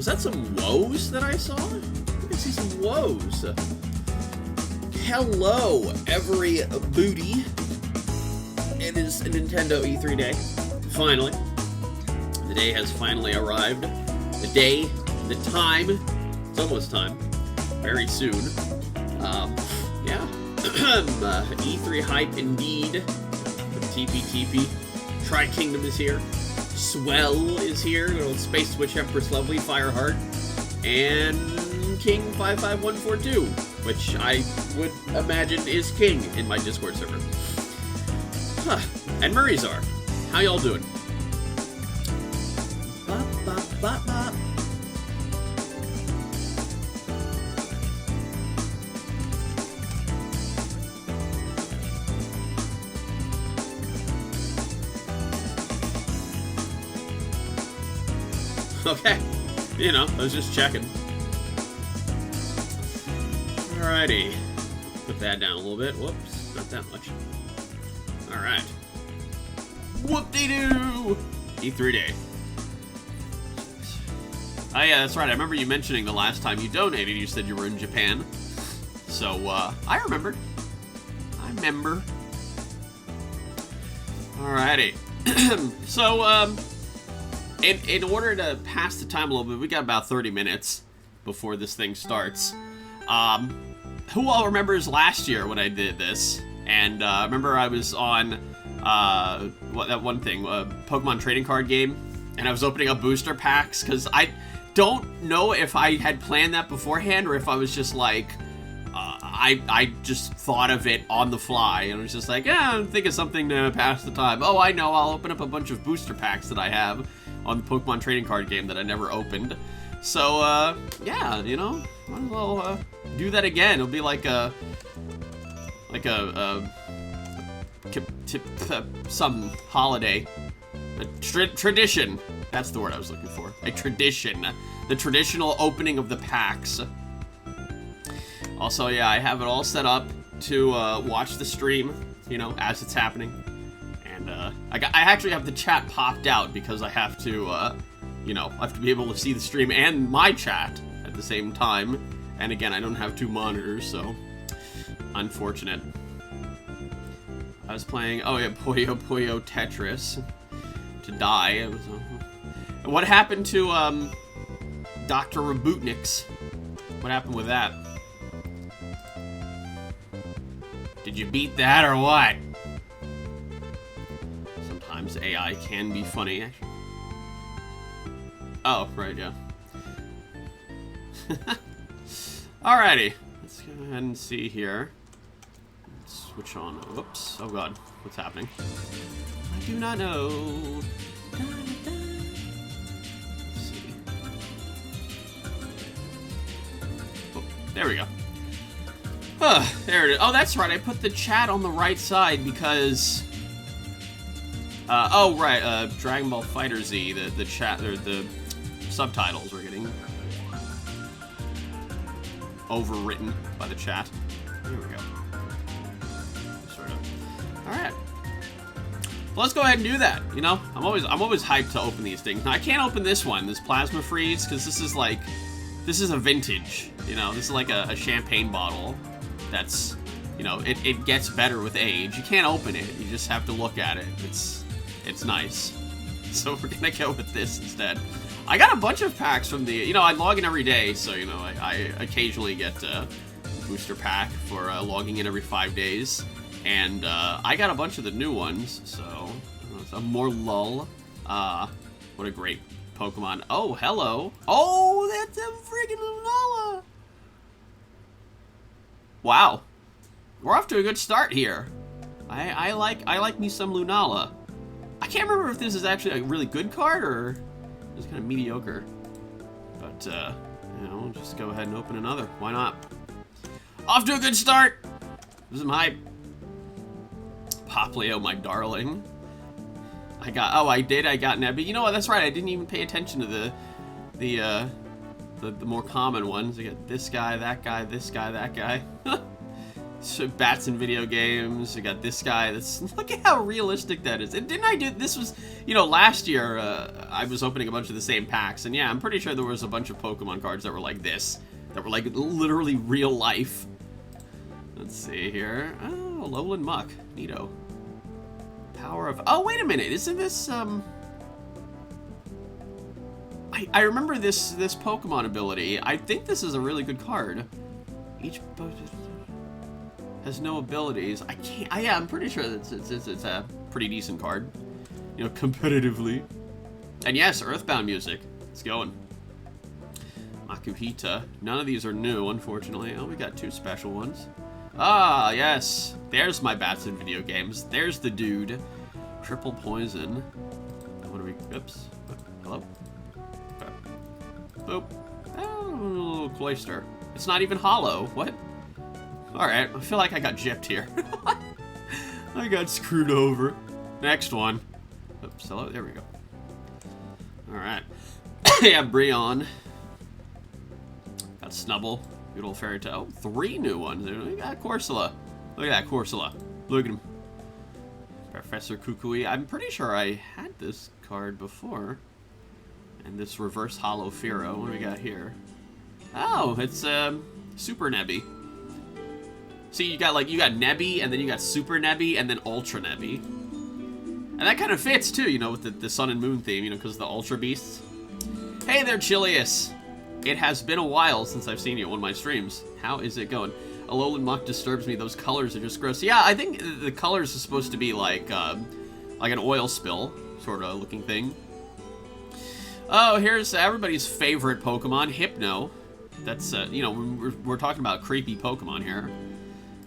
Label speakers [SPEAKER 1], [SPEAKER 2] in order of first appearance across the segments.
[SPEAKER 1] Was that some woes that I saw? I think I see some woes. Hello, every booty. It is a Nintendo E3 day. Finally. The day has finally arrived. The day, the time. It's almost time. Very soon. Yeah. E3 hype indeed. TP. Tri-Kingdom is here. Swell is here. Good old Space Switch Empress Lovely, Fireheart. And King 55142, which I would imagine is King in my Discord server. Huh. And Murrayzar. How y'all doing? Bop, bop, bop, bop. Okay, you know, I was just checking. Alrighty. Put that down a little bit. Whoops, not that much. Alright. Whoop-de-doo! E3 day. Oh yeah, that's right. I remember you mentioning the last time you donated, you said you were in Japan. So, I remembered. I remember. Alrighty. So, in order to pass the time a little bit, we got about 30 minutes before this thing starts. Who all remembers last year when I did this? And remember I was on that one thing, Pokemon trading card game, and I was opening up booster packs because I don't know if I had planned that beforehand or if I was just like, I just thought of it on the fly and was just like, yeah, I'm thinking something to pass the time. Oh, I know, I'll open up a bunch of booster packs that I have on the Pokemon trading card game that I never opened. So, yeah, you know, might as well do that again. It'll be like some holiday. A tradition. That's the word I was looking for. A tradition. The traditional opening of the packs. Also, yeah, I have it all set up to watch the stream, you know, as it's happening. And I actually have the chat popped out because I have to, you know, I have to be able to see the stream and my chat at the same time. And again, I don't have two monitors, so unfortunate. I was playing, oh yeah, Puyo Tetris to die. It was, what happened to Dr. Robotnik's? What happened with that? Did you beat that or what? Sometimes AI can be funny. Oh, right, yeah. Alrighty. Let's go ahead and see here. Let's switch on. Whoops. Oh god. What's happening? I do not know. Let's see. Oh, there we go. There it is. Oh, that's right. I put the chat on the right side because... oh, right. Dragon Ball FighterZ, the chat, or the subtitles were getting overwritten by the chat. Here we go. Sort of. All right. Well, let's go ahead and do that. You know, I'm always hyped to open these things. Now, I can't open this one, this Plasma Freeze, because this is like, this is a vintage. You know, this is like a champagne bottle. That's, you know, it gets better with age. You can't open it. You just have to look at it. It's nice. So we're gonna go with this instead. I got a bunch of packs from the, you know, I log in every day, so, you know, I occasionally get a booster pack for logging in every 5 days. And I got a bunch of the new ones, so a more lull. What a great Pokemon. Oh, hello. Oh, that's a freaking Lunala. Wow. We're off to a good start here. I like me some Lunala. I can't remember if this is actually a really good card or just kind of mediocre. But, you know, just go ahead and open another. Why not? Off to a good start. This is my Poplio, my darling. I got Nebby. You know what? That's right. I didn't even pay attention to the more common ones. I got this guy, that guy, this guy, that guy. So bats in video games. We got this guy. Look at how realistic that is. And didn't I do this? Was, you know, last year I was opening a bunch of the same packs, and yeah, I'm pretty sure there was a bunch of Pokemon cards that were like this, that were like literally real life. Let's see here. Oh, Lowland Muck, neato. Power of. Oh, wait a minute. Isn't this I remember this Pokemon ability. I think this is a really good card. Each has no abilities. Yeah, I'm pretty sure that it's a pretty decent card. You know, competitively. And yes, Earthbound music. It's going. Makuhita. None of these are new, unfortunately. Oh, we got 2 special ones. Ah, yes. There's my bats in video games. There's the dude. Triple poison. What do we... Oops. Hello? Okay. Boop. Oh, a little cloister. It's not even hollow. What? Alright, I feel like I got gypped here. I got screwed over. Next one. Oops, hello, there we go. Alright. Yeah, Breon. Got Snubble. Good old Fairy Tale. 3 new ones. We got Corsola. Look at that, Corsola. Look at him. Professor Kukui. I'm pretty sure I had this card before. And this reverse hollow Fearow. What do we got here? Oh, it's Super Nebby. See, you got Nebby, and then you got Super Nebby, and then Ultra Nebby. And that kind of fits, too, you know, with the Sun and Moon theme, you know, because of the Ultra Beasts. Hey there, Chilius! It has been a while since I've seen you on one of my streams. How is it going? Alolan Muck disturbs me. Those colors are just gross. Yeah, I think the colors are supposed to be like an oil spill sort of looking thing. Oh, here's everybody's favorite Pokemon, Hypno. That's, you know, we're talking about creepy Pokemon here.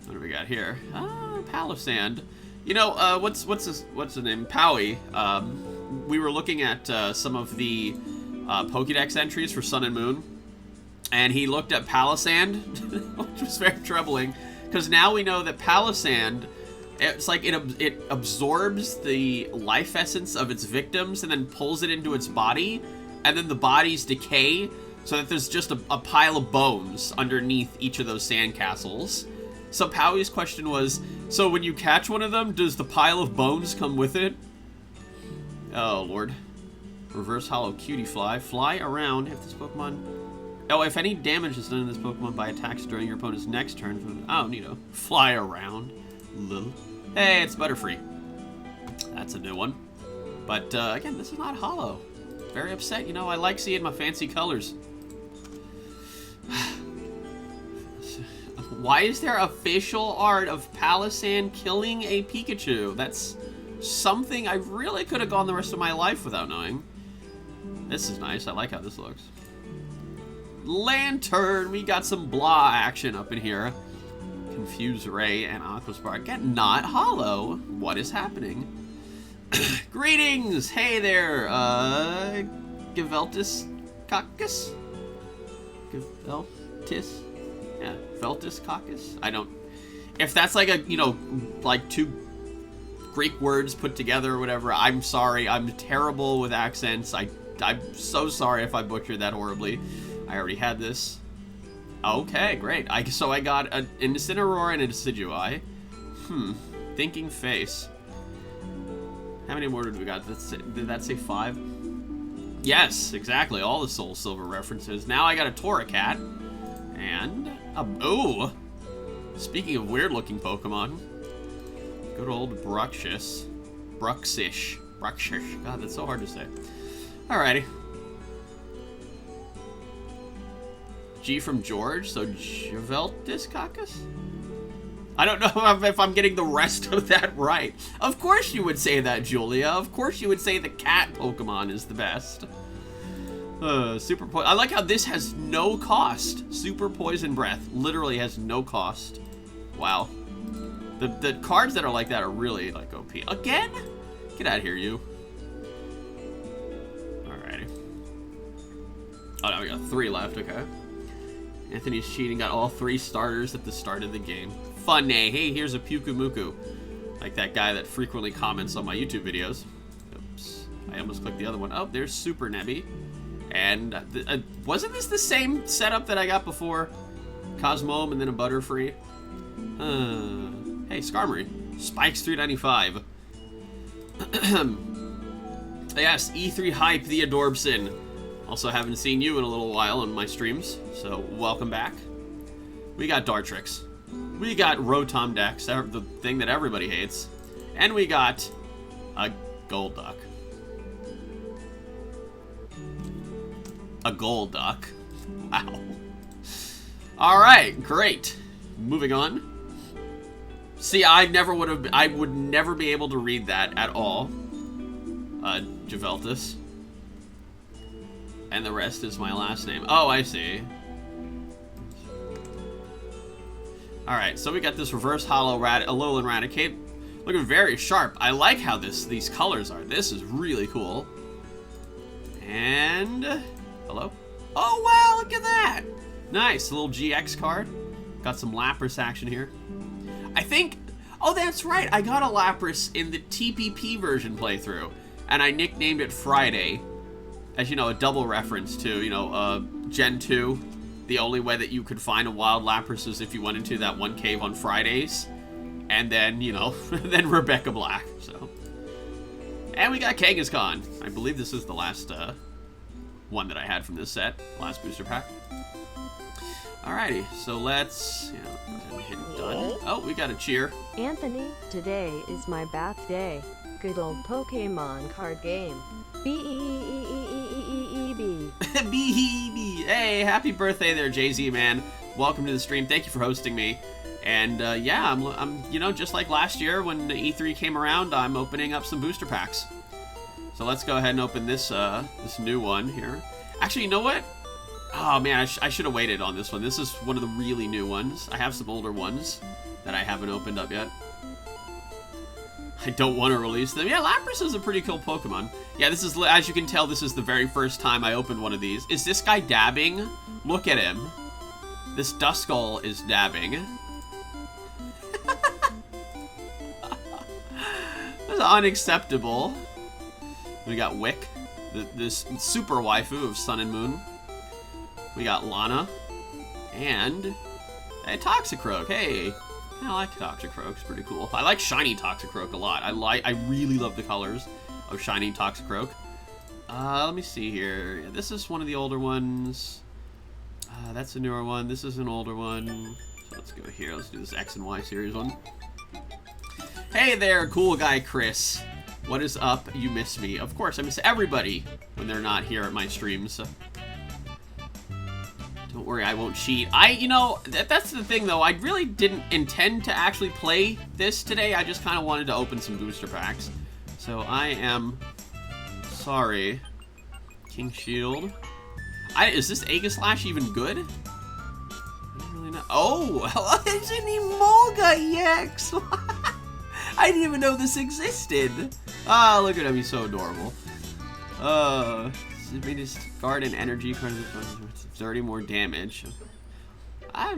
[SPEAKER 1] What do we got here? Ah, Palossand. You know, what's the name? Powie. We were looking at some of the Pokédex entries for Sun and Moon, and he looked at Palossand, which was very troubling, because now we know that Palossand, it's like it absorbs the life essence of its victims and then pulls it into its body, and then the bodies decay, so that there's just a pile of bones underneath each of those sandcastles. So Powie's question was, so when you catch one of them, does the pile of bones come with it? Oh, Lord. Reverse Hollow Cutie Fly. Fly around if this Pokemon... Oh, if any damage is done to this Pokemon by attacks during your opponent's next turn... Oh, neato. Fly around. Lil. Hey, it's Butterfree. That's a new one. But, again, this is not hollow. Very upset. You know, I like seeing my fancy colors. Why is there official art of Palossand killing a Pikachu? That's something I really could have gone the rest of my life without knowing. This is nice. I like how this looks. Lantern! We got some blah action up in here. Confuse Ray and Aquaspark. Again, not hollow. What is happening? Greetings! Hey there, Gaveltis Caucus? Gaveltis? Yeah, Veltis Caucus? I don't... If that's like a, you know, like 2 Greek words put together or whatever, I'm sorry. I'm terrible with accents. I'm so sorry if I butchered that horribly. I already had this. Okay, great. So I got an Incineroar and a Decidueye. Thinking Face. How many more did we got? Did that say 5? Yes, exactly. All the Soul Silver references. Now I got a Torracat. And oh! Speaking of weird-looking Pokemon, good old Bruxish. Bruxish. God, that's so hard to say. Alrighty. G from George, so Javeltis Caucus? I don't know if I'm getting the rest of that right. Of course you would say that, Julia. Of course you would say the cat Pokemon is the best. Super Poison. I like how this has no cost. Super Poison Breath literally has no cost. Wow. The cards that are like that are really like OP. Again? Get out of here, you. Alrighty. Oh, now we got 3 left. Okay. Anthony's cheating. Got all 3 starters at the start of the game. Funny. Hey, here's a Pukumuku. Like that guy that frequently comments on my YouTube videos. Oops. I almost clicked the other one. Oh, there's Super Nebby. And wasn't this the same setup that I got before? Cosmome and then a Butterfree. Hey, Skarmory. Spikes 395. Yes, E3 Hype the Adorbson. Also haven't seen you in a little while on my streams, so welcome back. We got Dartrix. We got Rotom-Dex, the thing that everybody hates. And we got a Golduck. A Golduck. Wow. Alright, great. Moving on. See, I would never be able to read that at all. Javeltis. And the rest is my last name. Oh, I see. Alright, so we got this reverse hollow Alolan Raticate. Looking very sharp. I like how these colors are. This is really cool. And... hello? Oh, wow, look at that! Nice, a little GX card. Got some Lapras action here. I think... oh, that's right. I got a Lapras in the TPP version playthrough. And I nicknamed it Friday. As you know, a double reference to, you know, Gen 2. The only way that you could find a wild Lapras is if you went into that one cave on Fridays. And then, you know, then Rebecca Black. So. And we got Kangaskhan. I believe this is the last one that I had from this set. Last booster pack. Alrighty, so let's, you know, go ahead and hit done. Oh, we got a cheer.
[SPEAKER 2] Anthony, today is my birthday. Good old Pokemon card game. B-E-E-E-E-E-E-B.
[SPEAKER 1] B-E-E-B. Hey, happy birthday there, Jay-Z, man. Welcome to the stream. Thank you for hosting me. And, yeah, I'm, you know, just like last year when E3 came around, I'm opening up some booster packs. So let's go ahead and open this, this new one here. Actually, you know what? Oh, man, I should have waited on this one. This is one of the really new ones. I have some older ones that I haven't opened up yet. I don't want to release them. Yeah, Lapras is a pretty cool Pokemon. Yeah, this is, as you can tell, this is the very first time I opened one of these. Is this guy dabbing? Look at him. This Duskull is dabbing. That's unacceptable. We got Wick, this super waifu of Sun and Moon. We got Lana, and a Toxicroak. Hey, I like Toxicroak. It's pretty cool. I like shiny Toxicroak a lot. I really love the colors of shiny Toxicroak. Let me see here. Yeah, this is one of the older ones. That's a newer one. This is an older one. So let's go here. Let's do this X and Y series one. Hey there, cool guy Chris. What is up? You miss me. Of course, I miss everybody when they're not here at my streams. Don't worry, I won't cheat. You know, that's the thing, though. I really didn't intend to actually play this today. I just kind of wanted to open some booster packs. So I am sorry. King Shield. Is this Aegislash even good? I don't really know. Oh, it's an Emolga EX. I didn't even know this existed. Ah, look at him. He's so adorable. This Garden Energy card 30 more damage. I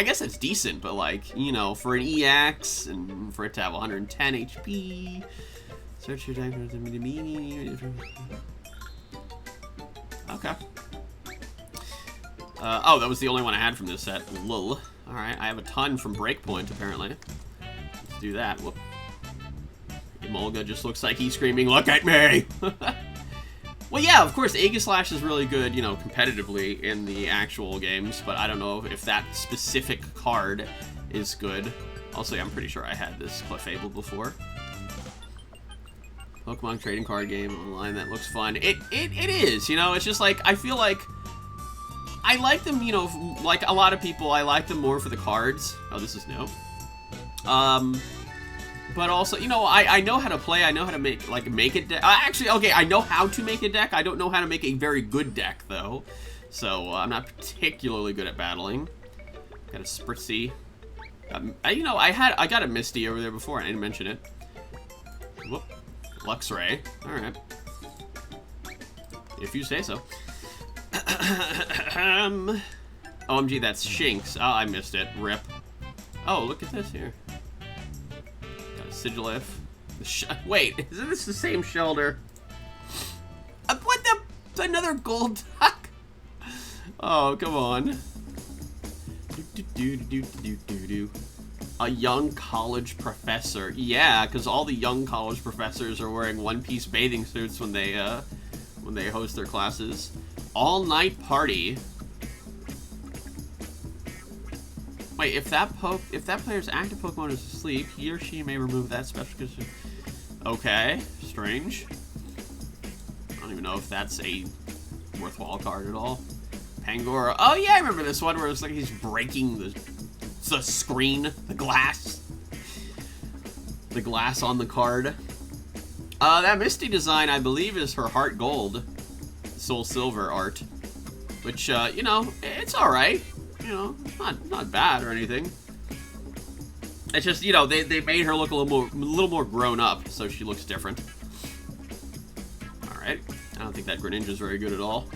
[SPEAKER 1] guess that's decent, but like, you know, for an EX and for it to have 110 HP. Search your deck for the okay. Oh, that was the only one I had from this set. Lul. Alright, I have a ton from Breakpoint, apparently. Let's do that. Whoop. Emolga just looks like he's screaming, "Look at me!" Well, yeah, of course, Aegislash is really good, you know, competitively in the actual games, but I don't know if that specific card is good. Also, I'm pretty sure I had this Clefable before. Pokemon trading card game online, that looks fun. It is, you know, it's just like, I feel like I like them, you know, like a lot of people, I like them more for the cards. Oh, this is new. But also, you know, I know how to play. I know how to make a deck. Actually, okay, I know how to make a deck. I don't know how to make a very good deck, though. So, I'm not particularly good at battling. Got a Spritzy. You know, I got a Misty over there before. I didn't mention it. Whoop. Luxray. Alright. If you say so. OMG, that's Shinx. Oh, I missed it. Rip. Oh, look at this here. Sigilif. Wait, isn't this the same Shelter? What the? Another gold duck? Oh, come on. A young college professor. Yeah, because all the young college professors are wearing one-piece bathing suits when they host their classes. All-night party. Wait, if that player's active Pokemon is asleep, he or she may remove that special condition. Okay, strange. I don't even know if that's a worthwhile card at all. Pangoro. Oh yeah, I remember this one where it's like he's breaking the screen, the glass on the card. That Misty design, I believe, is her Heart Gold, Soul Silver art, which you know, it's all right. You know, not bad or anything. It's just, you know, they made her look a little more grown up, so she looks different. All right, I don't think that Greninja's very good at all.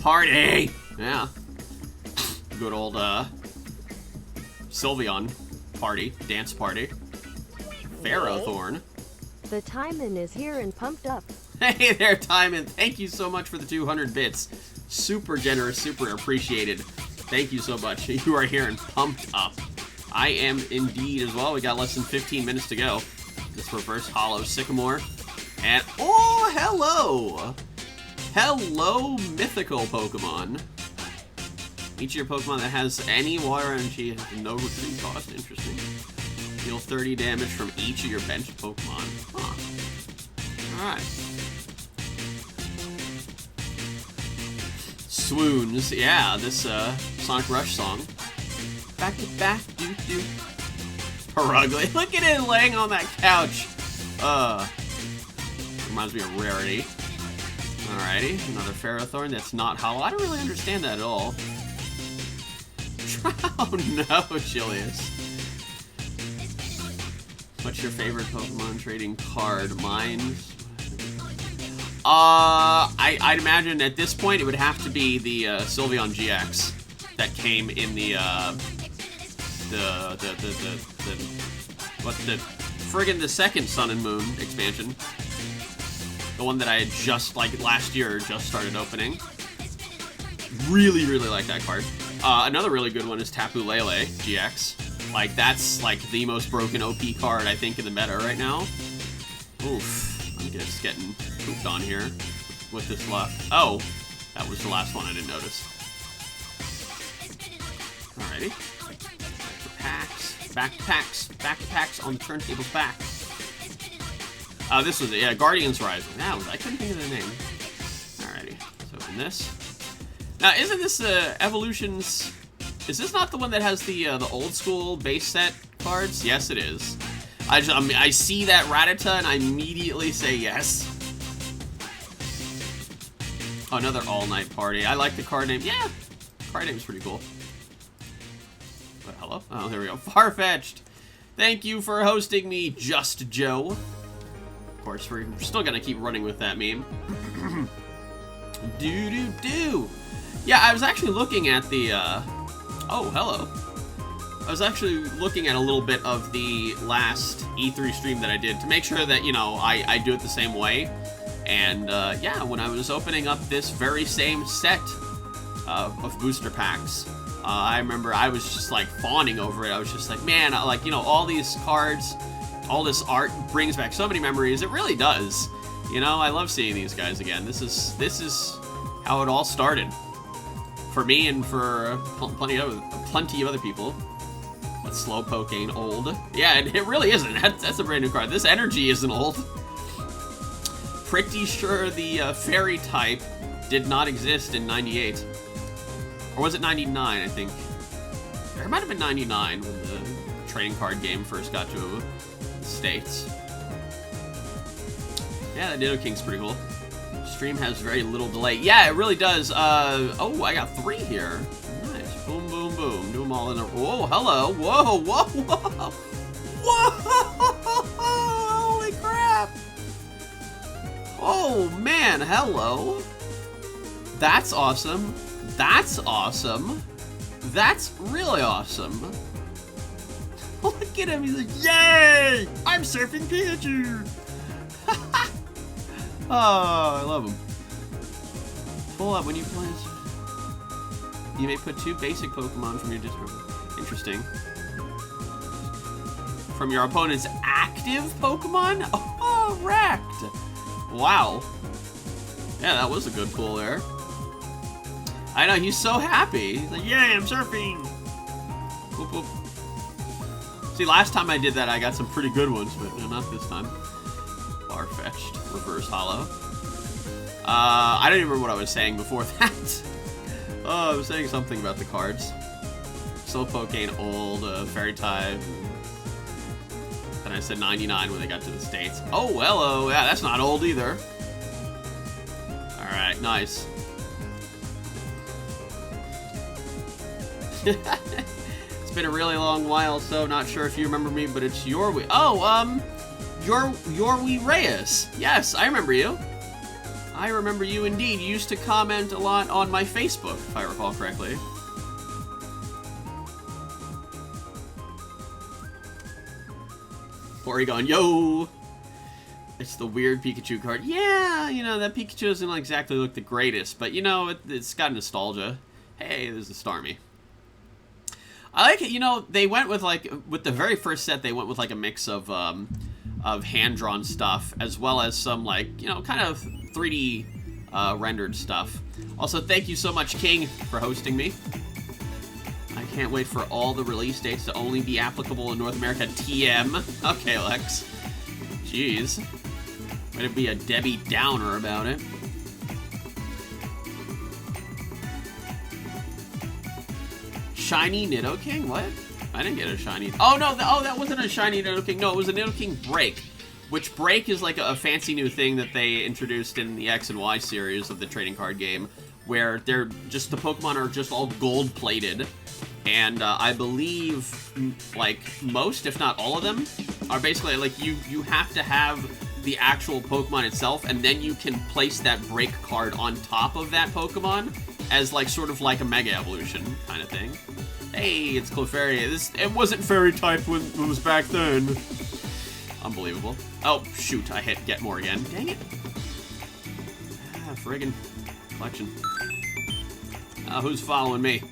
[SPEAKER 1] Party, yeah. Good old Sylveon party, dance party. Ferrothorn.
[SPEAKER 2] The Timon is here and pumped up.
[SPEAKER 1] Hey there, Timon. Thank you so much for the 200 bits. Super generous, super appreciated. Thank you so much. You are here and pumped up. I am indeed as well. We got less than 15 minutes to go. This reverse hollow Sycamore. And, oh, hello! Hello, mythical Pokemon. Each of your Pokemon that has any water energy has no retreat cost. Interesting. Deal 30 damage from each of your benched Pokemon. Huh. Alright. Swoons. Yeah, this Sonic Rush song. Back to back, doo-doo. Perugly. Look at it laying on that couch. Reminds me of Rarity. Alrighty, another Ferrothorn that's not hollow. I don't really understand that at all. Oh no, Chilius. What's your favorite Pokemon trading card? Mine's... I'd imagine at this point it would have to be the Sylveon GX that came in the second Sun and Moon expansion. The one that I had just, like, last year just started opening. Really, really like that card. Another really good one is Tapu Lele GX. Like, that's, like, the most broken OP card, I think, in the meta right now. Oof. I'm just getting pooped on here with this left. Oh, that was the last one I didn't notice. Alrighty. Backpacks on the turntable's back. This was it. Yeah, Guardians Rising. I couldn't think of the name. Alrighty. Let's open this. Now, isn't this Evolutions? Is this not the one that has the old school base set cards? Yes, it is. I see that Rattata and I immediately say yes. Oh, another all-night party. I like the card name. Yeah, card name's pretty cool. But hello? Oh, there we go. Farfetch'd. Thank you for hosting me, Just Joe. Of course, we're still gonna keep running with that meme. Do. Yeah, I was actually looking at the, oh, hello. I was actually looking at a little bit of the last E3 stream that I did to make sure that, you know, I do it the same way. And, yeah, when I was opening up this very same set of booster packs, I remember I was just, like, fawning over it. I was just like, man, like, you know, all these cards, all this art brings back so many memories. It really does. You know, I love seeing these guys again. This is how it all started. For me and for plenty of other people. But Slowpoke ain't old. Yeah, it really isn't. That's a brand new card. This energy isn't old. Pretty sure the fairy type did not exist in 98. Or was it 99, I think? It might have been 99 when the trading card game first got to the States. Yeah, that Nidoking's pretty cool. Stream has very little delay. Yeah, it really does. Oh, I got 3 here. Nice. Boom, boom, boom. Do them all in a... Whoa, hello. Whoa, whoa, whoa. Whoa! Holy crap! Oh, man, hello. That's awesome. That's awesome. That's really awesome. Look at him. He's like, yay! I'm surfing Pikachu. Oh, I love him. Pull up when you play. You may put 2 basic Pokemon from your Discord. Interesting. from your opponent's active Pokemon? Oh, wrecked. Wow. Yeah, that was a good pull there. I know, he's so happy. He's like, yay, I'm surfing. Whoop, whoop. See, last time I did that, I got some pretty good ones, but not this time. Far-fetched. Reverse Hollow. I don't even remember what I was saying before that. Oh, I was saying something about the cards. Slowpoke ain't old, Fairy type. Then I said 99 when they got to the States. Oh, hello. Yeah, that's not old either. Alright, nice. It's been a really long while, so not sure if you remember me, but it's Yorwi. Oh, Yorwi Reyes. Yes, I remember you. I remember you indeed. You used to comment a lot on my Facebook, if I recall correctly. Porygon, yo! It's the weird Pikachu card. Yeah, you know, that Pikachu doesn't exactly look the greatest, but, you know, it's got nostalgia. Hey, there's a Starmie. I like it, you know, they went with, like, with the very first set, they went with, like, a mix of hand-drawn stuff, as well as some, like, you know, kind of 3D rendered stuff. Also, thank you so much, King, for hosting me. I can't wait for all the release dates to only be applicable in North America. TM. Okay, Lex. Jeez. Way to be a Debbie Downer about it. Shiny Nidoking? What? I didn't get a shiny. Oh, no. That wasn't a shiny Nidoking. No, it was a Nidoking Break. Which Break is like a fancy new thing that they introduced in the X and Y series of the trading card game, where they're just, the Pokemon are just all gold-plated. And I believe, like, most, if not all of them, are basically, like, you have to have the actual Pokemon itself, and then you can place that Break card on top of that Pokemon as, like, sort of like a Mega Evolution kind of thing. Hey, it's Clefairy. It wasn't Fairy type when it was back then. Unbelievable. Oh, shoot, I hit Get More again. Dang it. Ah, friggin' collection. Who's following me?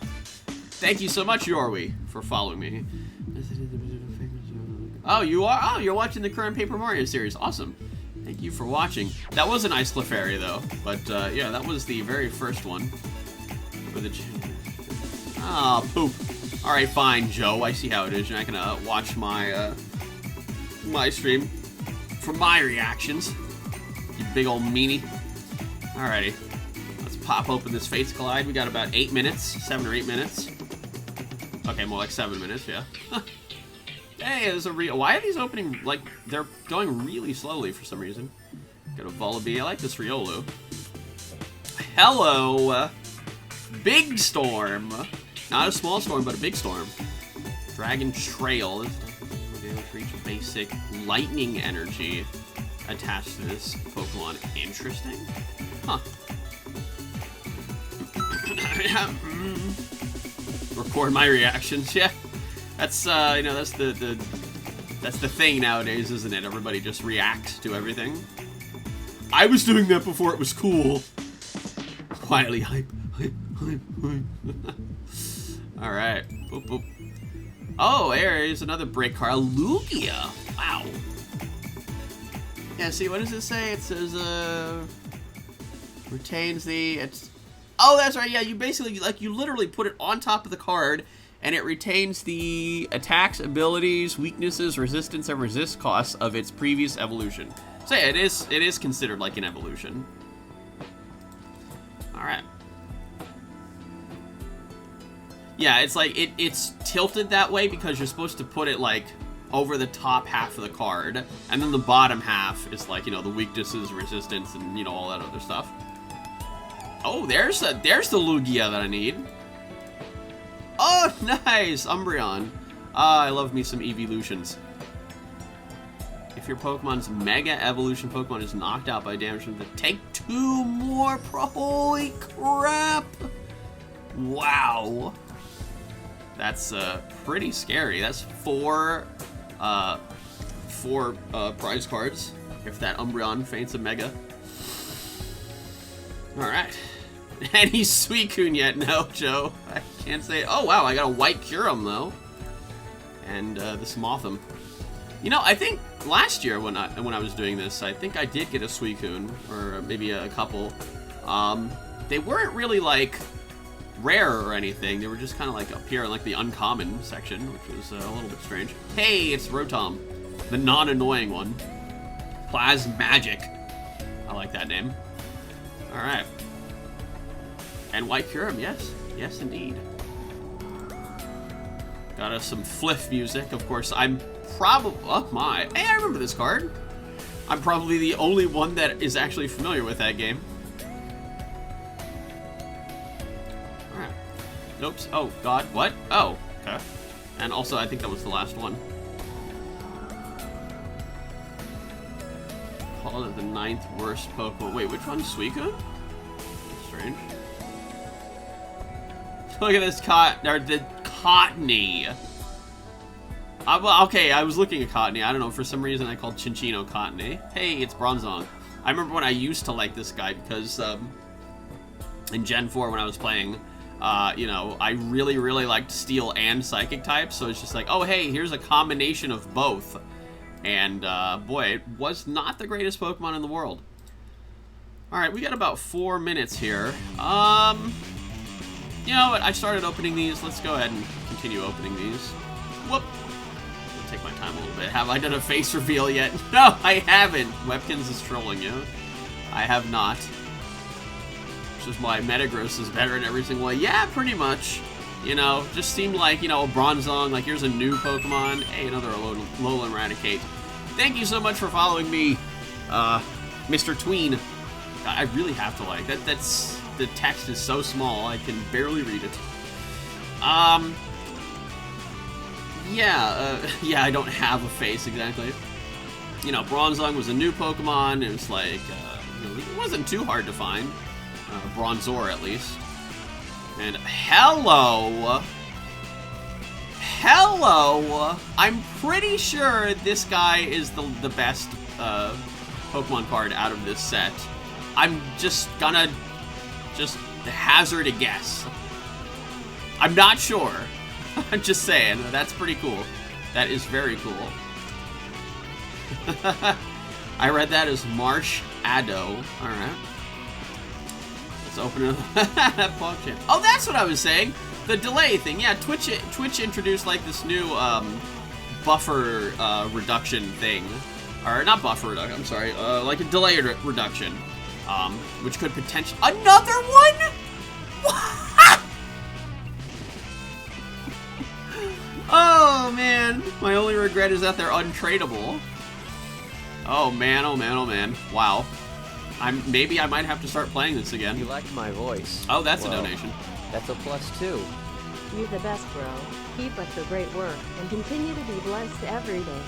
[SPEAKER 1] Thank you so much, Yorwi, for following me. Oh, you are? Oh, you're watching the current Paper Mario series. Awesome. Thank you for watching. That was a nice Clefairy, though. But, yeah, that was the very first one. With a... Oh, poop. Alright, fine, Joe. I see how it is. You're not gonna watch my, my stream for my reactions. You big old meanie. Alrighty. Let's pop open this Fates Collide. We got about 8 minutes. 7 or 8 minutes. Okay, more like 7 minutes, yeah. Hey, there's a why are these opening, like, they're going really slowly for some reason. Got a Vullaby. I like this Riolu. Hello! Big Storm! Not a small storm, but a big storm. Dragon Trail. Reach basic lightning energy attached to this Pokemon. Interesting. Huh. Record my reactions. Yeah, that's you know, that's the thing nowadays, isn't it? Everybody just reacts to everything. I was doing that before it was cool. Quietly hype. All right. Boop, boop. Oh, there's another break card. A Lugia. Wow. Yeah, see, what does it say? It says, retains the... Oh, that's right, yeah, you basically, like, you literally put it on top of the card, and it retains the attacks, abilities, weaknesses, resistance, and resist costs of its previous evolution. So yeah, it is considered like an evolution. Alright. Yeah, it's like, it's tilted that way because you're supposed to put it, like, over the top half of the card, and then the bottom half is, like, you know, the weaknesses, resistance, and, you know, all that other stuff. Oh, there's the Lugia that I need. Oh, nice! Umbreon. I love me some evolutions. If your Pokemon's Mega Evolution Pokemon is knocked out by damage from the take 2 more holy crap! Wow. That's pretty scary. That's four prize cards. If that Umbreon faints a Mega. Alright. Any Suicune yet? No, Joe. I can't say it. Oh, wow, I got a white Kyurem, though. And this Mothim. You know, I think last year when I was doing this, I think I did get a Suicune, or maybe a couple. They weren't really, like, rare or anything. They were just kind of, like, up here in, like, the uncommon section, which was a little bit strange. Hey, it's Rotom, the non-annoying one. Plasmagic. I like that name. Alright. And White Kyurem, yes. Yes, indeed. Got us some Fliff music. Of course, I'm probably... Oh, my. Hey, I remember this card. I'm probably the only one that is actually familiar with that game. Alright. Oops. Oh, God. What? Oh, okay. And also, I think that was the last one. Call it the 9th worst Pokemon. Wait, which one's Suicune? That's strange. Look at this the Cottony. Okay, I was looking at Cottony. I don't know, for some reason I called Chinchino Cottony. Hey, it's Bronzong. I remember when I used to like this guy because in Gen 4 when I was playing, you know, I really, really liked Steel and Psychic types, so it's just like, oh, hey, here's a combination of both. And, boy, it was not the greatest Pokemon in the world. Alright, we got about 4 minutes here. You know what? I started opening these. Let's go ahead and continue opening these. Whoop. I'll take my time a little bit. Have I done a face reveal yet? No, I haven't. Webkins is trolling you. I have not. Which is why Metagross is better in every single way. Yeah, pretty much. You know, just seemed like, you know, a Bronzong, like here's a new Pokemon. Hey, another Alolan Raticate. Thank you so much for following me, Mr. Tween. I really have to like that. That's the text is so small I can barely read it. Yeah, I don't have a face exactly. You know, Bronzong was a new Pokemon. It was like, you know, it wasn't too hard to find. Bronzor at least. And hello! I'm pretty sure this guy is the best Pokemon card out of this set. I'm just gonna hazard a guess. I'm not sure. I'm just saying. That's pretty cool. That is very cool. I read that as Marsh Addo. Alright. Open it. PogChamp. Oh, that's what I was saying. The delay thing. Yeah, Twitch introduced like this new buffer reduction thing, or not buffer reduction. I'm sorry, like a delay reduction, which could potentially another one. Oh man, my only regret is that they're untradeable. Oh man, oh man, oh man. Wow. Maybe I might have to start playing this again.
[SPEAKER 3] You like my voice.
[SPEAKER 1] Oh, that's a donation.
[SPEAKER 3] That's a +2.
[SPEAKER 2] You're the best, bro. Keep up the great work and continue to be blessed every day.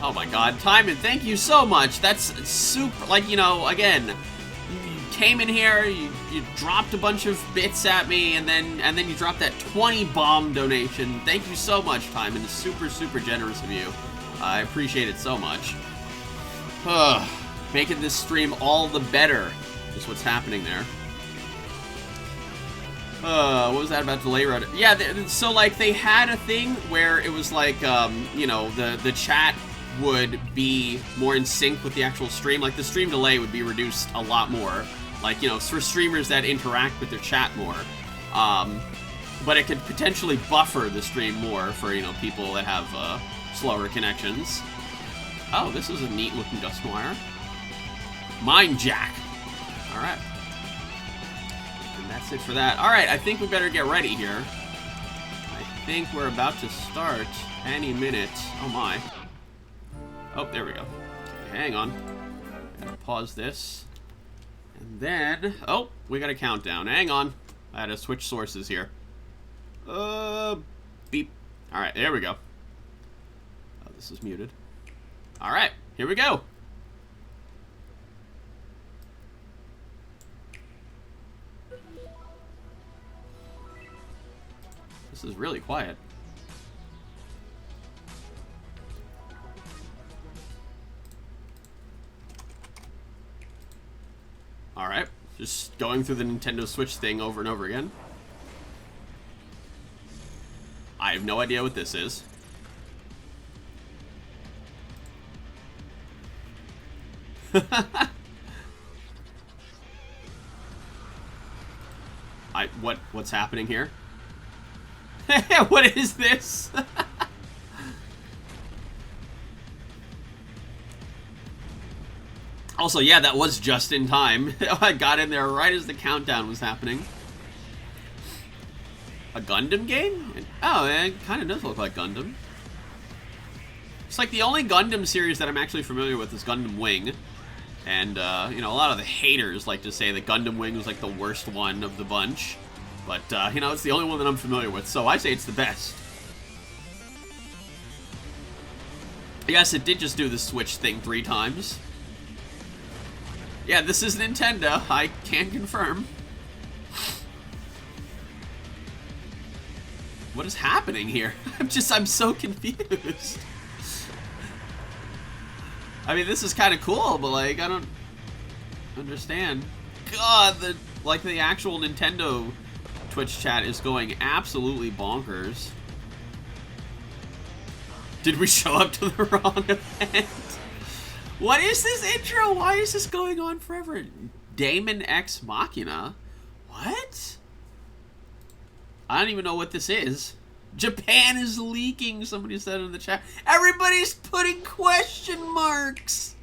[SPEAKER 1] Oh my god, Timon, thank you so much. That's super, like, you know, again, you came in here, you dropped a bunch of bits at me, and then you dropped that 20 bomb donation. Thank you so much, Timon. It's super, super generous of you. I appreciate it so much. Making this stream all the better is what's happening there. What was that about delay road? Yeah, so like they had a thing where it was like, you know, the chat would be more in sync with the actual stream. Like the stream delay would be reduced a lot more. Like, you know, for streamers that interact with their chat more. But it could potentially buffer the stream more for, you know, people that have slower connections. Oh, this is a neat looking Dusknoir. Mind Jack. Alright. And that's it for that. Alright, I think we better get ready here. I think we're about to start any minute. Oh my. Oh, there we go. Okay, hang on. Gotta pause this. And then... Oh, we got a countdown. Hang on. I had to switch sources here. Beep. Alright, there we go. Oh, this is muted. Alright, here we go. This is really quiet. Alright, just going through the Nintendo Switch thing over and over again. I have no idea what this is. What's happening here? What is this? Also, yeah, that was just in time. I got in there right as the countdown was happening. A Gundam game? Oh, it kind of does look like Gundam. It's like the only Gundam series that I'm actually familiar with is Gundam Wing. And, you know, a lot of the haters like to say that Gundam Wing was like the worst one of the bunch. But, you know, it's the only one that I'm familiar with, so I say it's the best. Yes, it did just do the Switch thing 3 times. Yeah, this is Nintendo, I can confirm. What is happening here? I'm so confused. I mean, this is kind of cool, but like, I don't understand. God, the actual Nintendo Twitch chat is going absolutely bonkers. Did we show up to the wrong event? What is this intro? Why is this going on forever? Damon X Machina? What? I don't even know what this is. Japan is leaking, somebody said in the chat. Everybody's putting question marks.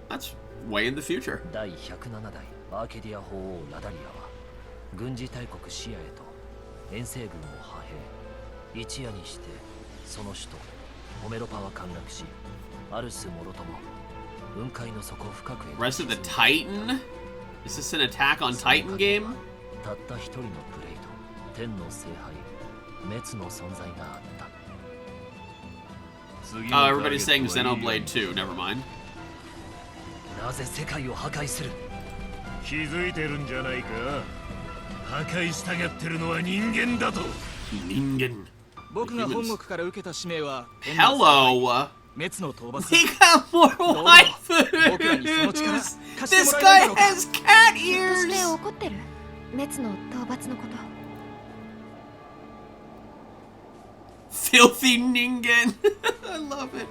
[SPEAKER 1] That's way in the future. Rest of the Titan? Is this an Attack on Titan game? Oh, everybody's saying Xenoblade 2, never mind. Ningen. Hello! We got more waifus! This guy has cat ears! Filthy Ningen! I love it.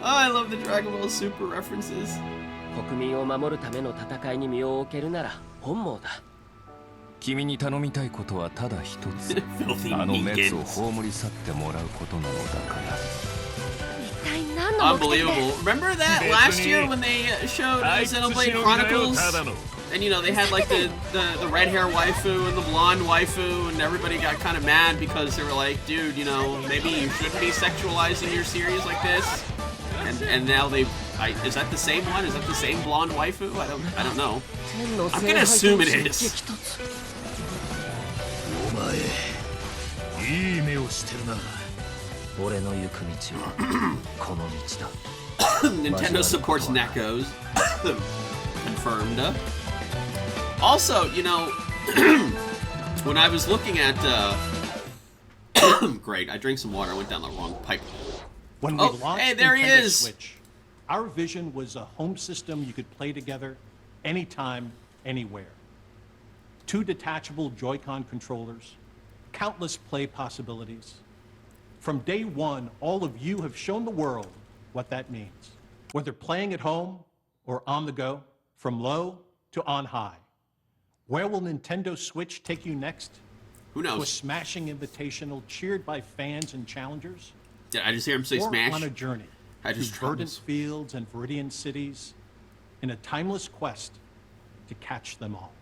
[SPEAKER 1] Oh, I love the Dragon Ball Super references.
[SPEAKER 4] 国民を守るための戦いに身を置けるなら本望だ。君に頼みたいことはただ一つ。あのメツを葬り去ってもらうことなのだから。
[SPEAKER 1] Unbelievable. Remember that last year when they showed Xenoblade Chronicles? And you know, they had like the red hair waifu and the blonde waifu, and everybody got kind of mad because they were like, dude, you know, maybe you shouldn't be sexualizing your series like this. And now they, is that the same one? Is that the same blonde waifu? I don't know. I'm gonna assume it is. Nintendo supports Nekos. Confirmed. Also, you know, when I was looking at, great, I drank some water, I went down the wrong pipe.
[SPEAKER 5] When we launched
[SPEAKER 1] hey, there he
[SPEAKER 5] Nintendo
[SPEAKER 1] is.
[SPEAKER 5] Switch, our vision was a home system you could play together anytime, anywhere. 2 detachable Joy-Con controllers, countless play possibilities. From day one, all of you have shown the world what that means. Whether playing at home or on the go, from low to on high. Where will Nintendo Switch take you next?
[SPEAKER 1] Who knows?
[SPEAKER 5] To a smashing invitational cheered by fans and challengers?
[SPEAKER 1] Did I just hear him say
[SPEAKER 5] or
[SPEAKER 1] smash?
[SPEAKER 5] On a journey through verdant fields and Viridian cities in a timeless quest to catch them all.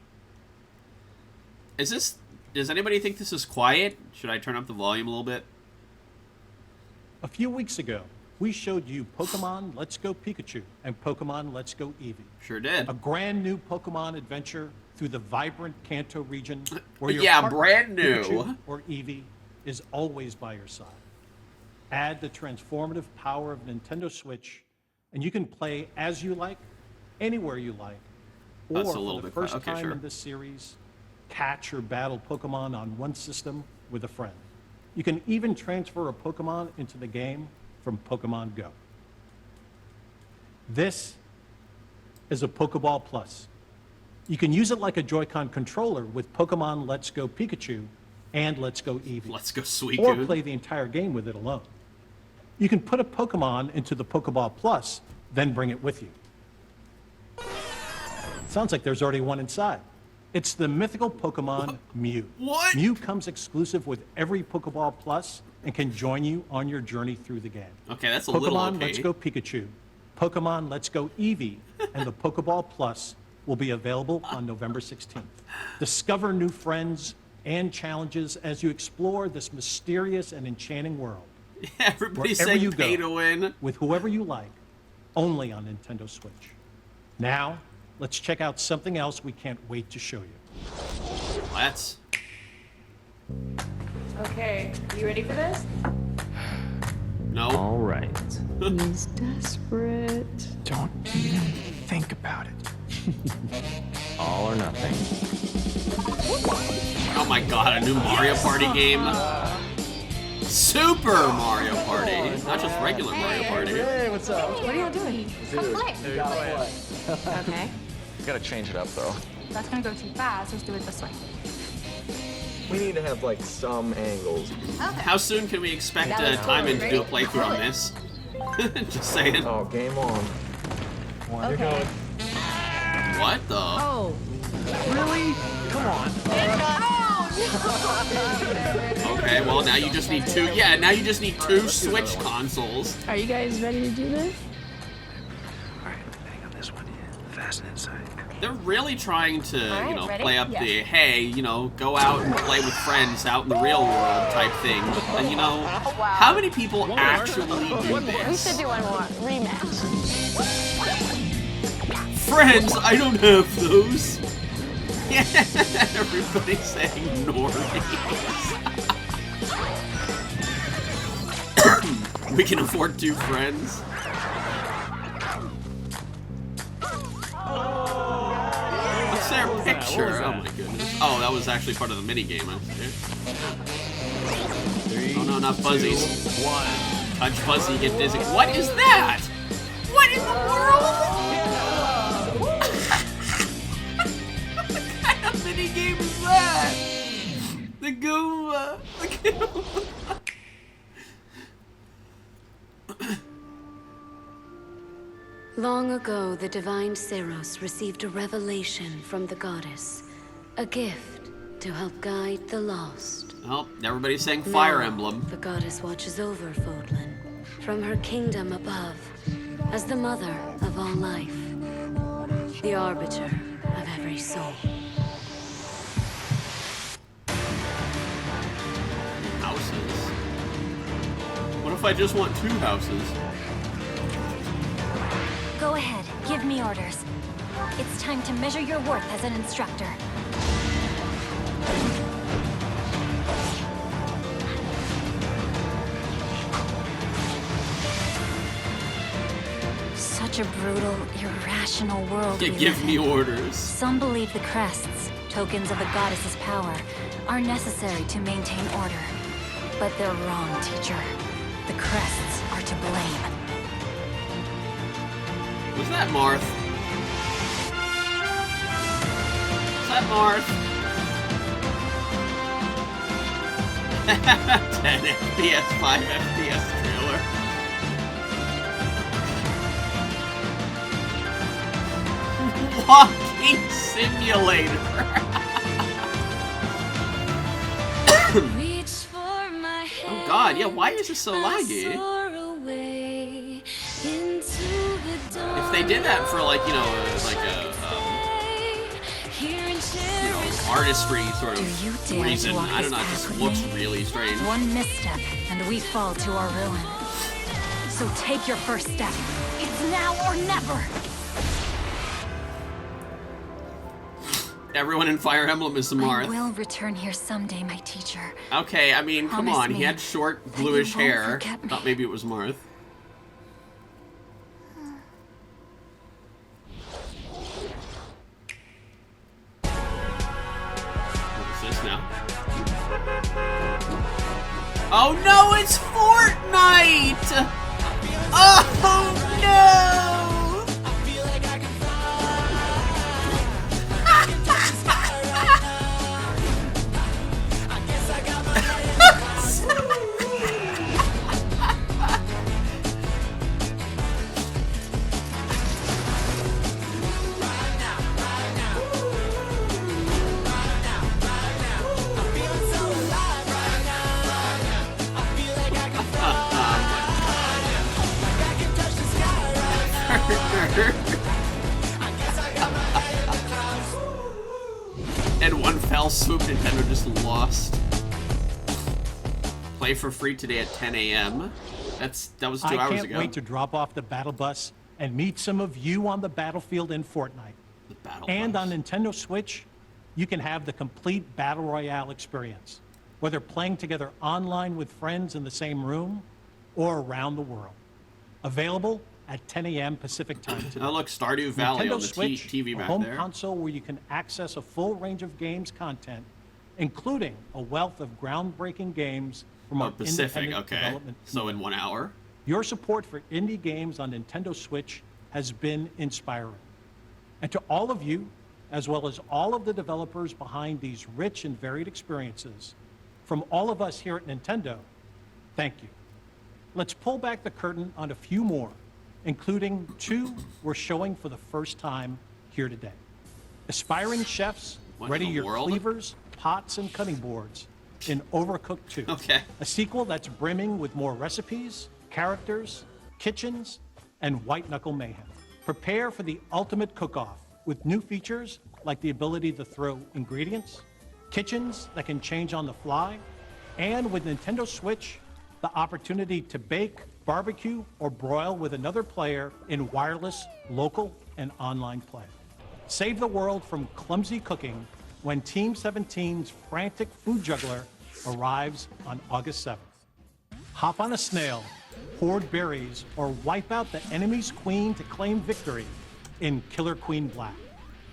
[SPEAKER 1] Does anybody think this is quiet? Should I turn up the volume a little bit?
[SPEAKER 5] A few weeks ago, we showed you Pokemon Let's Go Pikachu and Pokemon Let's Go Eevee.
[SPEAKER 1] Sure did.
[SPEAKER 5] A brand new Pokemon adventure through the vibrant Kanto region where your
[SPEAKER 1] yeah,
[SPEAKER 5] partner,
[SPEAKER 1] brand new.
[SPEAKER 5] Pikachu or Eevee is always by your side. Add the transformative power of Nintendo Switch, and you can play as you like, anywhere you like, or
[SPEAKER 1] That's a little
[SPEAKER 5] for the
[SPEAKER 1] bit
[SPEAKER 5] first
[SPEAKER 1] okay,
[SPEAKER 5] time
[SPEAKER 1] sure.
[SPEAKER 5] in this series, catch or battle Pokemon on one system with a friend. You can even transfer a Pokemon into the game from Pokemon Go. This is a Pokeball Plus. You can use it like a Joy-Con controller with Pokemon Let's Go Pikachu and Let's Go Eevee.
[SPEAKER 1] Let's go, Suicune.
[SPEAKER 5] Or play the entire game with it alone. You can put a Pokemon into the Pokeball Plus, then bring it with you. Sounds like there's already one inside. It's the mythical Pokemon Mew.
[SPEAKER 1] What?
[SPEAKER 5] Mew comes exclusive with every Pokeball Plus and can join you on your journey through the game.
[SPEAKER 1] Okay, that's a little
[SPEAKER 5] Pokemon
[SPEAKER 1] okay.
[SPEAKER 5] Let's Go Pikachu, Pokemon Let's Go Eevee, and the Pokeball Plus will be available on November 16th. Discover new friends and challenges as you explore this mysterious and enchanting world.
[SPEAKER 1] Everybody's
[SPEAKER 5] Wherever
[SPEAKER 1] saying
[SPEAKER 5] you
[SPEAKER 1] pay
[SPEAKER 5] go,
[SPEAKER 1] to win.
[SPEAKER 5] with whoever you like, only on Nintendo Switch. Now, let's check out something else we can't wait to show you.
[SPEAKER 1] Let's.
[SPEAKER 6] Okay, you ready for this?
[SPEAKER 1] No.
[SPEAKER 7] All right.
[SPEAKER 2] He's desperate.
[SPEAKER 7] Don't even think about it. All or nothing.
[SPEAKER 1] Oh my god, a new Mario Party game. Super Mario Party, not just regular Mario Party.
[SPEAKER 6] What are y'all doing? Come play. Okay.
[SPEAKER 8] Gotta change it up though.
[SPEAKER 6] That's gonna go too fast. Let's do it this way.
[SPEAKER 8] We need to have like some angles.
[SPEAKER 1] How soon can we expect Timon to do a playthrough on this? Just saying.
[SPEAKER 8] Oh, game on.
[SPEAKER 6] Okay.
[SPEAKER 1] What the?
[SPEAKER 2] Oh,
[SPEAKER 1] Okay, well now you just need two. Yeah, now you just need two Switch consoles.
[SPEAKER 2] are you guys ready to do this?
[SPEAKER 7] Alright, hang on this one. Fasten inside.
[SPEAKER 1] They're really trying to, you know,
[SPEAKER 6] ready?
[SPEAKER 1] play up
[SPEAKER 6] Yeah.
[SPEAKER 1] the hey, you know, go out and play with friends out in the real world type thing. And you know, how many people actually do this?
[SPEAKER 6] do one more rematch.
[SPEAKER 1] Friends, I don't have those. Yeah, everybody's saying normies. We can afford two friends. What's their picture? Oh my goodness. Oh, that was actually part of the mini game. Oh no, not fuzzies. Touch fuzzy, get dizzy. What is that? What in the world? What kind of mini game is that? The Goomba. The Goomba.
[SPEAKER 9] Long ago, the divine Seros received a revelation from the goddess, a gift to help guide the lost.
[SPEAKER 1] Oh, everybody's saying Fire
[SPEAKER 9] Now,
[SPEAKER 1] Emblem.
[SPEAKER 9] The goddess watches over Fodlan from her kingdom above as the mother of all life, the arbiter of every soul.
[SPEAKER 1] Houses. What if I just want two houses?
[SPEAKER 10] Go ahead, give me orders. It's time to measure your worth as an instructor. Such a brutal, irrational world we
[SPEAKER 1] Give
[SPEAKER 10] live
[SPEAKER 1] me
[SPEAKER 10] in.
[SPEAKER 1] orders.
[SPEAKER 10] Some believe the crests, tokens of the goddess's power, are necessary to maintain order. But they're wrong, teacher. The crests are to blame.
[SPEAKER 1] Was that Marth? Was that Marth? 10 FPS, 5 FPS trailer. Walking simulator. Oh god, yeah, why is this so laggy? If they did that for like, you know, like a you know, artistry sort
[SPEAKER 10] Do you
[SPEAKER 1] of
[SPEAKER 10] dare
[SPEAKER 1] reason,
[SPEAKER 10] to walk
[SPEAKER 1] I don't
[SPEAKER 10] this
[SPEAKER 1] know, it
[SPEAKER 10] path
[SPEAKER 1] just
[SPEAKER 10] with
[SPEAKER 1] looks
[SPEAKER 10] me?
[SPEAKER 1] really strange.
[SPEAKER 10] One misstep, and we fall to our ruin. So take your first step. It's now or never.
[SPEAKER 1] Everyone in Fire Emblem is
[SPEAKER 10] I
[SPEAKER 1] Samarth.
[SPEAKER 10] will return here someday, my teacher.
[SPEAKER 1] Okay, I mean, come
[SPEAKER 10] Promise
[SPEAKER 1] on, he
[SPEAKER 10] me
[SPEAKER 1] had short
[SPEAKER 10] that you
[SPEAKER 1] bluish
[SPEAKER 10] won't
[SPEAKER 1] hair.
[SPEAKER 10] forget me.
[SPEAKER 1] Thought maybe it was Marth. What is this now? Oh no, it's Fortnite! Oh no! In one fell swoop, Nintendo just lost. Play for free today at 10 a.m. That was 2 hours ago.
[SPEAKER 5] I can't wait to drop off the battle bus and meet some of you on the battlefield in Fortnite.
[SPEAKER 1] The battle
[SPEAKER 5] and
[SPEAKER 1] bus.
[SPEAKER 5] on Nintendo Switch, you can have the complete Battle Royale experience, whether playing together online with friends in the same room or around the world. Available at 10 a.m. Pacific time today.
[SPEAKER 1] Oh, look, Stardew Valley
[SPEAKER 5] Nintendo
[SPEAKER 1] on the
[SPEAKER 5] Switch,
[SPEAKER 1] TV
[SPEAKER 5] a
[SPEAKER 1] back
[SPEAKER 5] home
[SPEAKER 1] there.
[SPEAKER 5] console where you can access a full range of games content, including a wealth of groundbreaking games from our
[SPEAKER 1] Pacific,
[SPEAKER 5] independent
[SPEAKER 1] okay.
[SPEAKER 5] development
[SPEAKER 1] So
[SPEAKER 5] team.
[SPEAKER 1] in 1 hour?
[SPEAKER 5] Your support for indie games on Nintendo Switch has been inspiring. And to all of you, as well as all of the developers behind these rich and varied experiences, from all of us here at Nintendo, thank you. Let's pull back the curtain on a few more, including 2 we're showing for the first time here today. Aspiring chefs,
[SPEAKER 1] What
[SPEAKER 5] ready
[SPEAKER 1] in the
[SPEAKER 5] your
[SPEAKER 1] world?
[SPEAKER 5] cleavers, pots, and cutting boards in Overcooked 2.
[SPEAKER 1] Okay.
[SPEAKER 5] A sequel that's brimming with more recipes, characters, kitchens, and white-knuckle mayhem. Prepare for the ultimate cook-off with new features like the ability to throw ingredients, kitchens that can change on the fly, and with Nintendo Switch, the opportunity to bake, barbecue, or broil with another player in wireless, local, and online play. Save the world from clumsy cooking when Team 17's frantic food juggler arrives on August 7th. Hop on a snail, hoard berries, or wipe out the enemy's queen to claim victory in Killer Queen Black.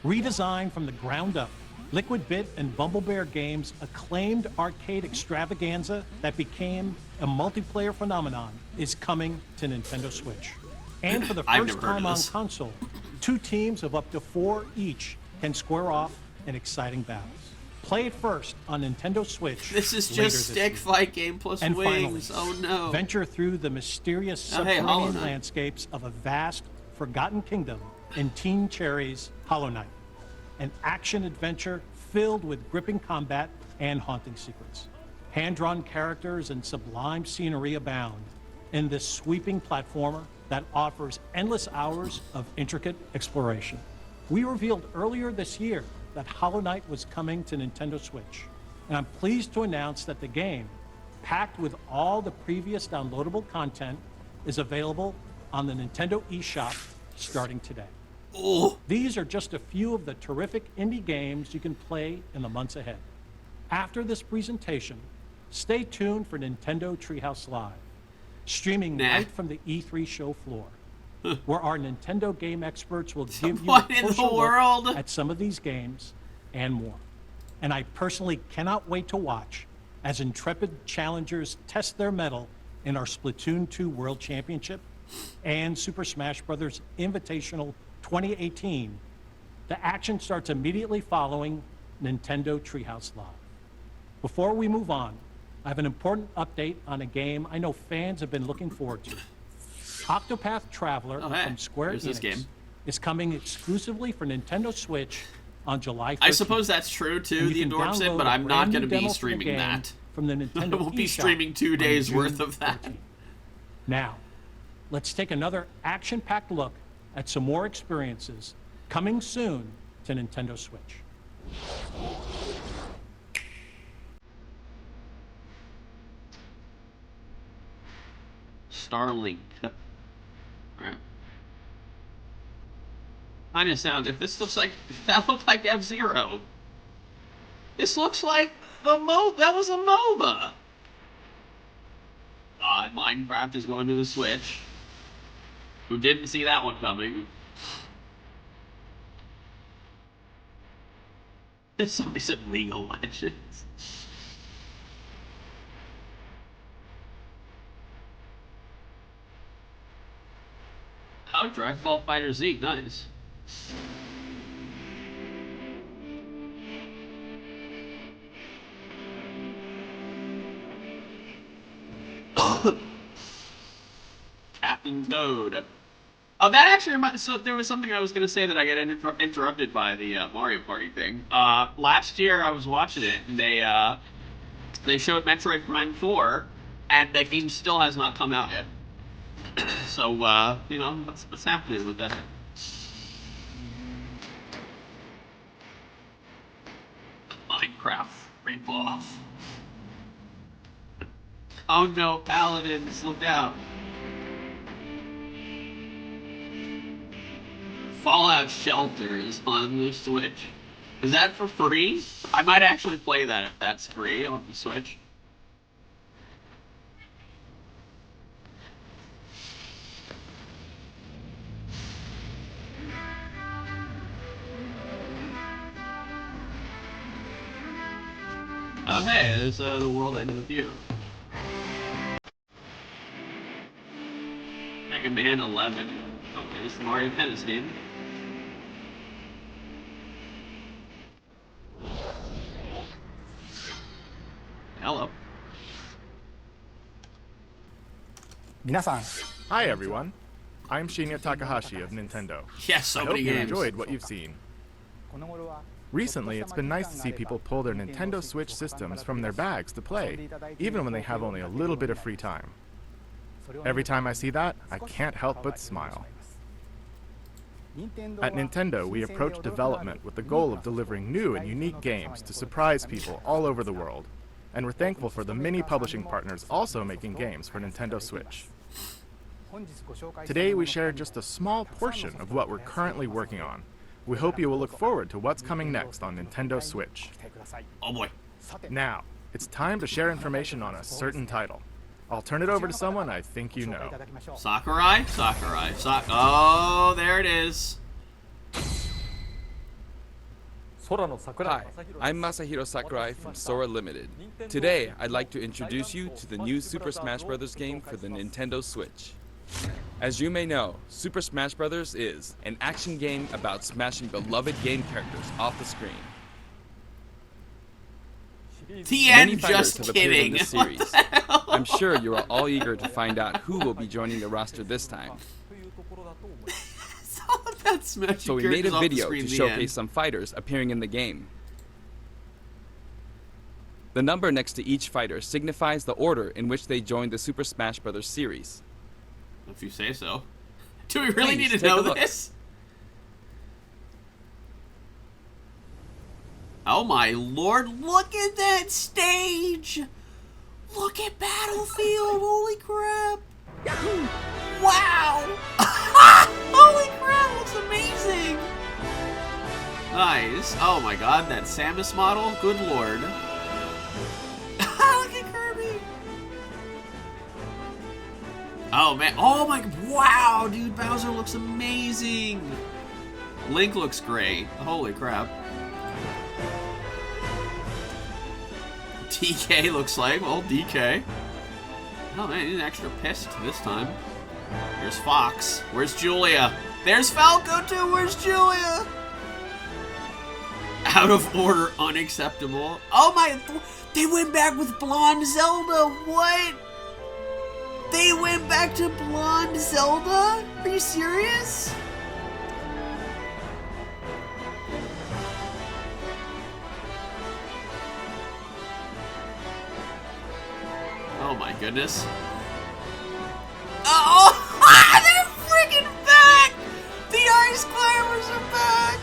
[SPEAKER 5] Redesigned from the ground up, Liquid Bit and Bumble Bear Games' acclaimed arcade extravaganza that became a multiplayer phenomenon is coming to Nintendo Switch. And for the
[SPEAKER 1] I've
[SPEAKER 5] first
[SPEAKER 1] never heard of
[SPEAKER 5] time on
[SPEAKER 1] this.
[SPEAKER 5] console, 2 teams of up to 4 each can square off in exciting battles. Play it first on Nintendo Switch.
[SPEAKER 1] This is
[SPEAKER 5] later
[SPEAKER 1] just
[SPEAKER 5] this
[SPEAKER 1] stick
[SPEAKER 5] week.
[SPEAKER 1] fight game plus
[SPEAKER 5] And
[SPEAKER 1] wings.
[SPEAKER 5] finally,
[SPEAKER 1] Oh no.
[SPEAKER 5] venture through the mysterious
[SPEAKER 1] Oh, hey, Hollow
[SPEAKER 5] subterranean
[SPEAKER 1] Knight.
[SPEAKER 5] landscapes of a vast, forgotten kingdom in Teen Cherry's Hollow Knight, an action-adventure filled with gripping combat and haunting secrets. Hand-drawn characters and sublime scenery abound in this sweeping platformer that offers endless hours of intricate exploration. We revealed earlier this year that Hollow Knight was coming to Nintendo Switch, and I'm pleased to announce that the game, packed with all the previous downloadable content, is available on the Nintendo eShop starting today.
[SPEAKER 1] Oh.
[SPEAKER 5] These are just a few of the terrific indie games you can play in the months ahead. After this presentation, stay tuned for Nintendo Treehouse Live, streaming right from the E3 show floor, where our Nintendo game experts will give you
[SPEAKER 1] What
[SPEAKER 5] a
[SPEAKER 1] in
[SPEAKER 5] closer
[SPEAKER 1] the world?
[SPEAKER 5] look at some of these games and more. And I personally cannot wait to watch as intrepid challengers test their mettle in our Splatoon 2 World Championship and Super Smash Bros. Invitational 2018. The action starts immediately following Nintendo Treehouse Live. Before we move on, I have an important update on a game I know fans have been looking forward to. Octopath Traveler
[SPEAKER 1] Oh, hey,
[SPEAKER 5] from Square
[SPEAKER 1] there's this
[SPEAKER 5] Enix
[SPEAKER 1] game.
[SPEAKER 5] is coming exclusively for Nintendo Switch on July 13th.
[SPEAKER 1] I suppose that's true too,
[SPEAKER 5] And
[SPEAKER 1] the
[SPEAKER 5] you can
[SPEAKER 1] endorsement,
[SPEAKER 5] download
[SPEAKER 1] but
[SPEAKER 5] a
[SPEAKER 1] I'm not
[SPEAKER 5] brand
[SPEAKER 1] going to
[SPEAKER 5] new
[SPEAKER 1] be
[SPEAKER 5] demo for the
[SPEAKER 1] streaming
[SPEAKER 5] game
[SPEAKER 1] that.
[SPEAKER 5] From the Nintendo
[SPEAKER 1] I won't be
[SPEAKER 5] eShop
[SPEAKER 1] streaming 2
[SPEAKER 5] on
[SPEAKER 1] days
[SPEAKER 5] June
[SPEAKER 1] worth of that.
[SPEAKER 5] 13th. Now, let's take another action-packed look at some more experiences coming soon to Nintendo Switch.
[SPEAKER 1] Starlink. Alright. Kind of sound. If this looks like that looked like F-Zero. This looks like the that was a MOBA. God, Minecraft is going to the Switch. Who didn't see that one coming? Somebody said League of Legends. Oh, Dragon Ball Fighter Z, nice. Captain Toad. Oh, that actually reminds. So there was something I was gonna say that I got interrupted by the Mario Party thing. Last year I was watching it, and they showed Metroid Prime 4, and the game still has not come out yet. So, you know, what's happening with that? Minecraft ripoff. Oh no, Paladins, look out. Fallout Shelter is on the Switch. Is that for free? I might actually play that if that's free on the Switch. Oh hey, there's the world ended with you. Mega Man 11. Okay, this is Mario Tennis game. Hello.
[SPEAKER 11] Hi everyone. I'm Shinya Takahashi of Nintendo.
[SPEAKER 1] Yes, so
[SPEAKER 11] I
[SPEAKER 1] many
[SPEAKER 11] hope you
[SPEAKER 1] games.
[SPEAKER 11] enjoyed what you've seen. Recently, it's been nice to see people pull their Nintendo Switch systems from their bags to play, even when they have only a little bit of free time. Every time I see that, I can't help but smile. At Nintendo, we approach development with the goal of delivering new and unique games to surprise people all over the world, and we're thankful for the many publishing partners also making games for Nintendo Switch. Today, we share just a small portion of what we're currently working on. We hope you will look forward to what's coming next on Nintendo Switch.
[SPEAKER 1] Oh boy.
[SPEAKER 11] Now, it's time to share information on a certain title. I'll turn it over to someone I think you know.
[SPEAKER 1] Sakurai? Oh, there it is.
[SPEAKER 12] Hi, I'm Masahiro Sakurai from Sora Limited. Today, I'd like to introduce you to the new Super Smash Bros. Game for the Nintendo Switch. As you may know, Super Smash Bros. Is an action game about smashing beloved game characters off the screen.
[SPEAKER 1] The
[SPEAKER 12] Many
[SPEAKER 1] end,
[SPEAKER 12] fighters
[SPEAKER 1] just
[SPEAKER 12] have appeared in
[SPEAKER 1] kidding.
[SPEAKER 12] this series. I'm sure you are all eager to find out who will be joining the roster this time.
[SPEAKER 1] It's all about smashing
[SPEAKER 12] So we made
[SPEAKER 1] characters
[SPEAKER 12] a
[SPEAKER 1] off the
[SPEAKER 12] video
[SPEAKER 1] screen
[SPEAKER 12] to
[SPEAKER 1] in the
[SPEAKER 12] showcase
[SPEAKER 1] end.
[SPEAKER 12] some fighters appearing in the game. The number next to each fighter signifies the order in which they joined the Super Smash Bros. Series.
[SPEAKER 1] If you say so. Do we really
[SPEAKER 12] Please,
[SPEAKER 1] need to
[SPEAKER 12] take a
[SPEAKER 1] know
[SPEAKER 12] look.
[SPEAKER 1] this? Oh my lord, look at that stage! Look at Battlefield, holy crap! Wow! Holy crap, looks amazing! Nice. Oh my god, that Samus model, good lord. Look at Kirby! Oh man, oh my, wow, dude, Bowser looks amazing! Link looks great, holy crap. DK looks like, well, DK. Oh man, he's extra pissed this time. Here's Fox. Where's Julia? There's Falco too, where's Julia? Out of order, unacceptable. Oh my, they went back with Blonde Zelda, what? They went back to Blonde Zelda? Are you serious? Oh my goodness. Oh! They're freaking back! The Ice Climbers are back!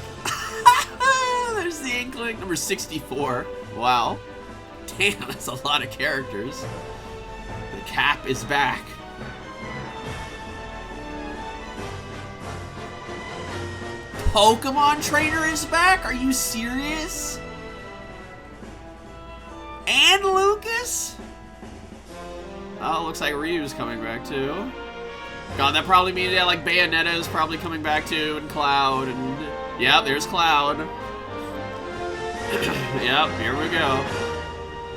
[SPEAKER 1] There's the Inkling, number 64. Wow. Damn, that's a lot of characters. The Cap is back. Pokemon Trainer is back? Are you serious? And Lucas? Oh, looks like Ryu's coming back too. God, that probably means, yeah, like Bayonetta is probably coming back too, and Cloud, and yeah, there's Cloud. Yep, here we go.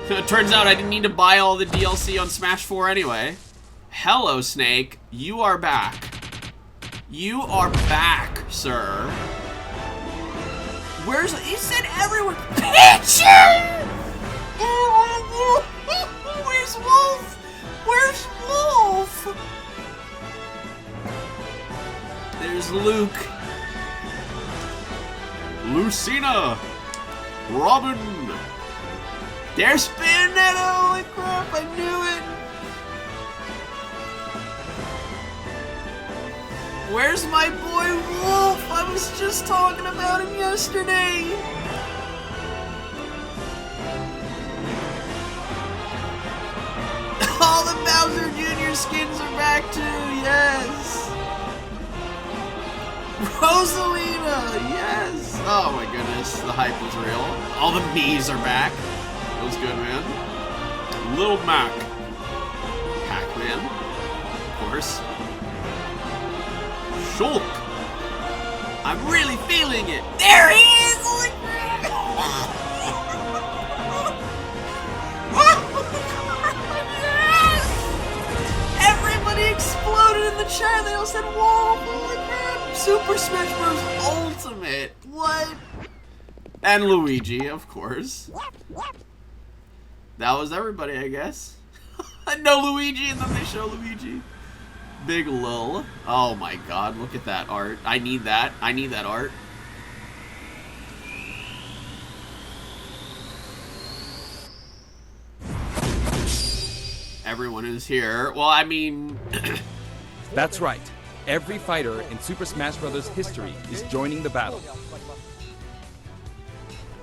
[SPEAKER 1] It turns out I didn't need to buy all the DLC on Smash 4 anyway. Hello, Snake. You are back. You are back, sir. Where's, he said everyone. Pichu! Where's Wolf? Where's Wolf? There's Luke. Lucina. Robin. There's Bayonetta. Holy crap, I knew it. Where's my boy Wolf? I was just talking about him yesterday. All the Bowser Jr. skins are back too, yes. Rosalina, yes. Oh my goodness, the hype was real. All the Mii's are back. That was good, man. Little Mac. Pac-Man, of course. Shulk. I'm really feeling it. There he is! Holy crap! Yes! Everybody exploded in the chat. They all said, "Whoa! Holy crap!" Super Smash Bros. Ultimate. What? And Luigi, of course. That was everybody, I guess. No Luigi, and then they show Luigi. Big lull. Oh my god, look at that art. I need that. I need that art. Everyone is here. Well, I mean...
[SPEAKER 12] That's right. Every fighter in Super Smash Bros. History is joining the battle.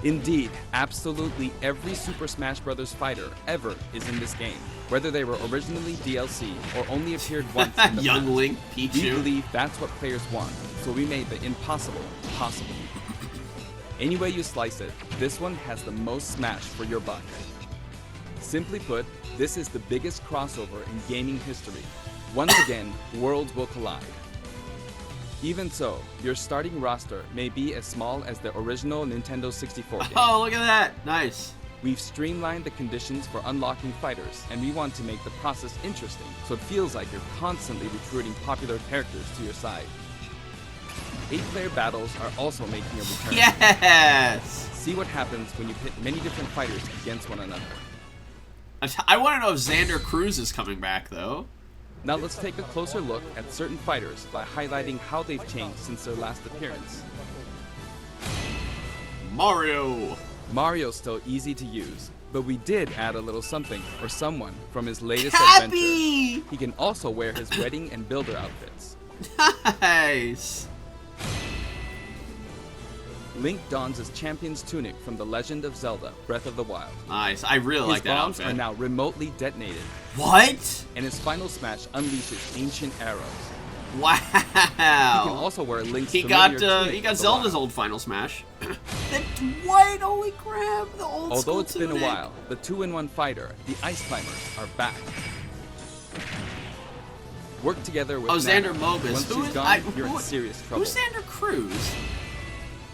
[SPEAKER 12] Indeed, absolutely every Super Smash Bros. Fighter ever is in this game, whether they were originally DLC or only appeared once in the
[SPEAKER 1] Young
[SPEAKER 12] past.
[SPEAKER 1] Link, Pichu.
[SPEAKER 12] We believe that's what players want, so we made the impossible possible. Any way you slice it, this one has the most Smash for your buck. Simply put, this is the biggest crossover in gaming history. Once again, worlds will collide. Even so, your starting roster may be as small as the original Nintendo 64 game.
[SPEAKER 1] Oh, look at that. Nice.
[SPEAKER 12] We've streamlined the conditions for unlocking fighters, and we want to make the process interesting, so it feels like you're constantly recruiting popular characters to your side. 8-player battles are also making a return.
[SPEAKER 1] Yes!
[SPEAKER 12] See what happens when you pit many different fighters against one another.
[SPEAKER 1] I want to know if Xander Cruz is coming back, though.
[SPEAKER 12] Now let's take a closer look at certain fighters by highlighting how they've changed since their last appearance.
[SPEAKER 1] Mario!
[SPEAKER 12] Mario's still easy to use, but we did add a little something for someone from his latest
[SPEAKER 1] Cappy!
[SPEAKER 12] adventure. He can also wear his wedding and builder outfits.
[SPEAKER 1] Nice!
[SPEAKER 12] Link dons his champion's tunic from The Legend of Zelda: Breath of the Wild.
[SPEAKER 1] Nice, I really like that
[SPEAKER 12] bombs
[SPEAKER 1] outfit.
[SPEAKER 12] are now remotely detonated.
[SPEAKER 1] What?
[SPEAKER 12] And his final smash unleashes ancient arrows.
[SPEAKER 1] Wow!
[SPEAKER 12] He can also wear Link's
[SPEAKER 1] He
[SPEAKER 12] familiar
[SPEAKER 1] got
[SPEAKER 12] tunic
[SPEAKER 1] Zelda's old final smash. What? Holy crap! The old
[SPEAKER 12] Although
[SPEAKER 1] school
[SPEAKER 12] it's been a
[SPEAKER 1] tunic.
[SPEAKER 12] while, the 2-in-1 fighter, the Ice Climbers, are back. Work together with
[SPEAKER 1] Xander
[SPEAKER 12] Nana.
[SPEAKER 1] Mobus.
[SPEAKER 12] Once
[SPEAKER 1] Who
[SPEAKER 12] she's
[SPEAKER 1] is
[SPEAKER 12] gone, you're in serious trouble.
[SPEAKER 1] Who's Xander Cruz?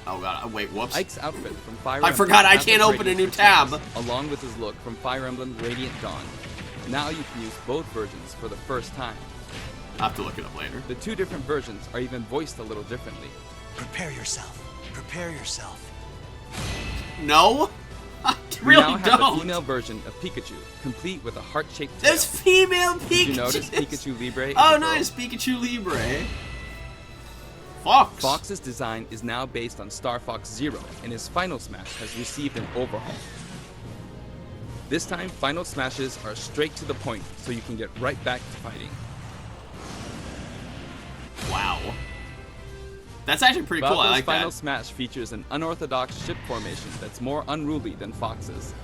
[SPEAKER 1] Oh god, wait, whoops.
[SPEAKER 12] Ike's outfit from Fire
[SPEAKER 1] I
[SPEAKER 12] Emblem
[SPEAKER 1] forgot I
[SPEAKER 12] Path
[SPEAKER 1] can't
[SPEAKER 12] of
[SPEAKER 1] open a
[SPEAKER 12] Radiance
[SPEAKER 1] new tab.
[SPEAKER 12] returns, along with his look from Fire Emblem Radiant Dawn. Now you can use both versions for the first time.
[SPEAKER 1] I'll have to look it up later.
[SPEAKER 12] The two different versions are even voiced a little differently.
[SPEAKER 13] Prepare yourself. Prepare yourself.
[SPEAKER 1] No? I
[SPEAKER 12] We
[SPEAKER 1] really
[SPEAKER 12] now have
[SPEAKER 1] don't.
[SPEAKER 12] a female version of Pikachu, complete with a heart-shaped tail.
[SPEAKER 1] There's female Pikachu.
[SPEAKER 12] Did you notice Pikachu Libre is
[SPEAKER 1] Oh,
[SPEAKER 12] a girl?
[SPEAKER 1] nice. Pikachu Libre. Fox.
[SPEAKER 12] Fox's design is now based on Star Fox Zero, and his Final Smash has received an overhaul. This time, Final Smashes are straight to the point, so you can get right back to fighting.
[SPEAKER 1] Wow. That's actually pretty cool. I
[SPEAKER 12] Valko's
[SPEAKER 1] like
[SPEAKER 12] Final
[SPEAKER 1] that.
[SPEAKER 12] Smash features an unorthodox ship formation that's more unruly than Fox's.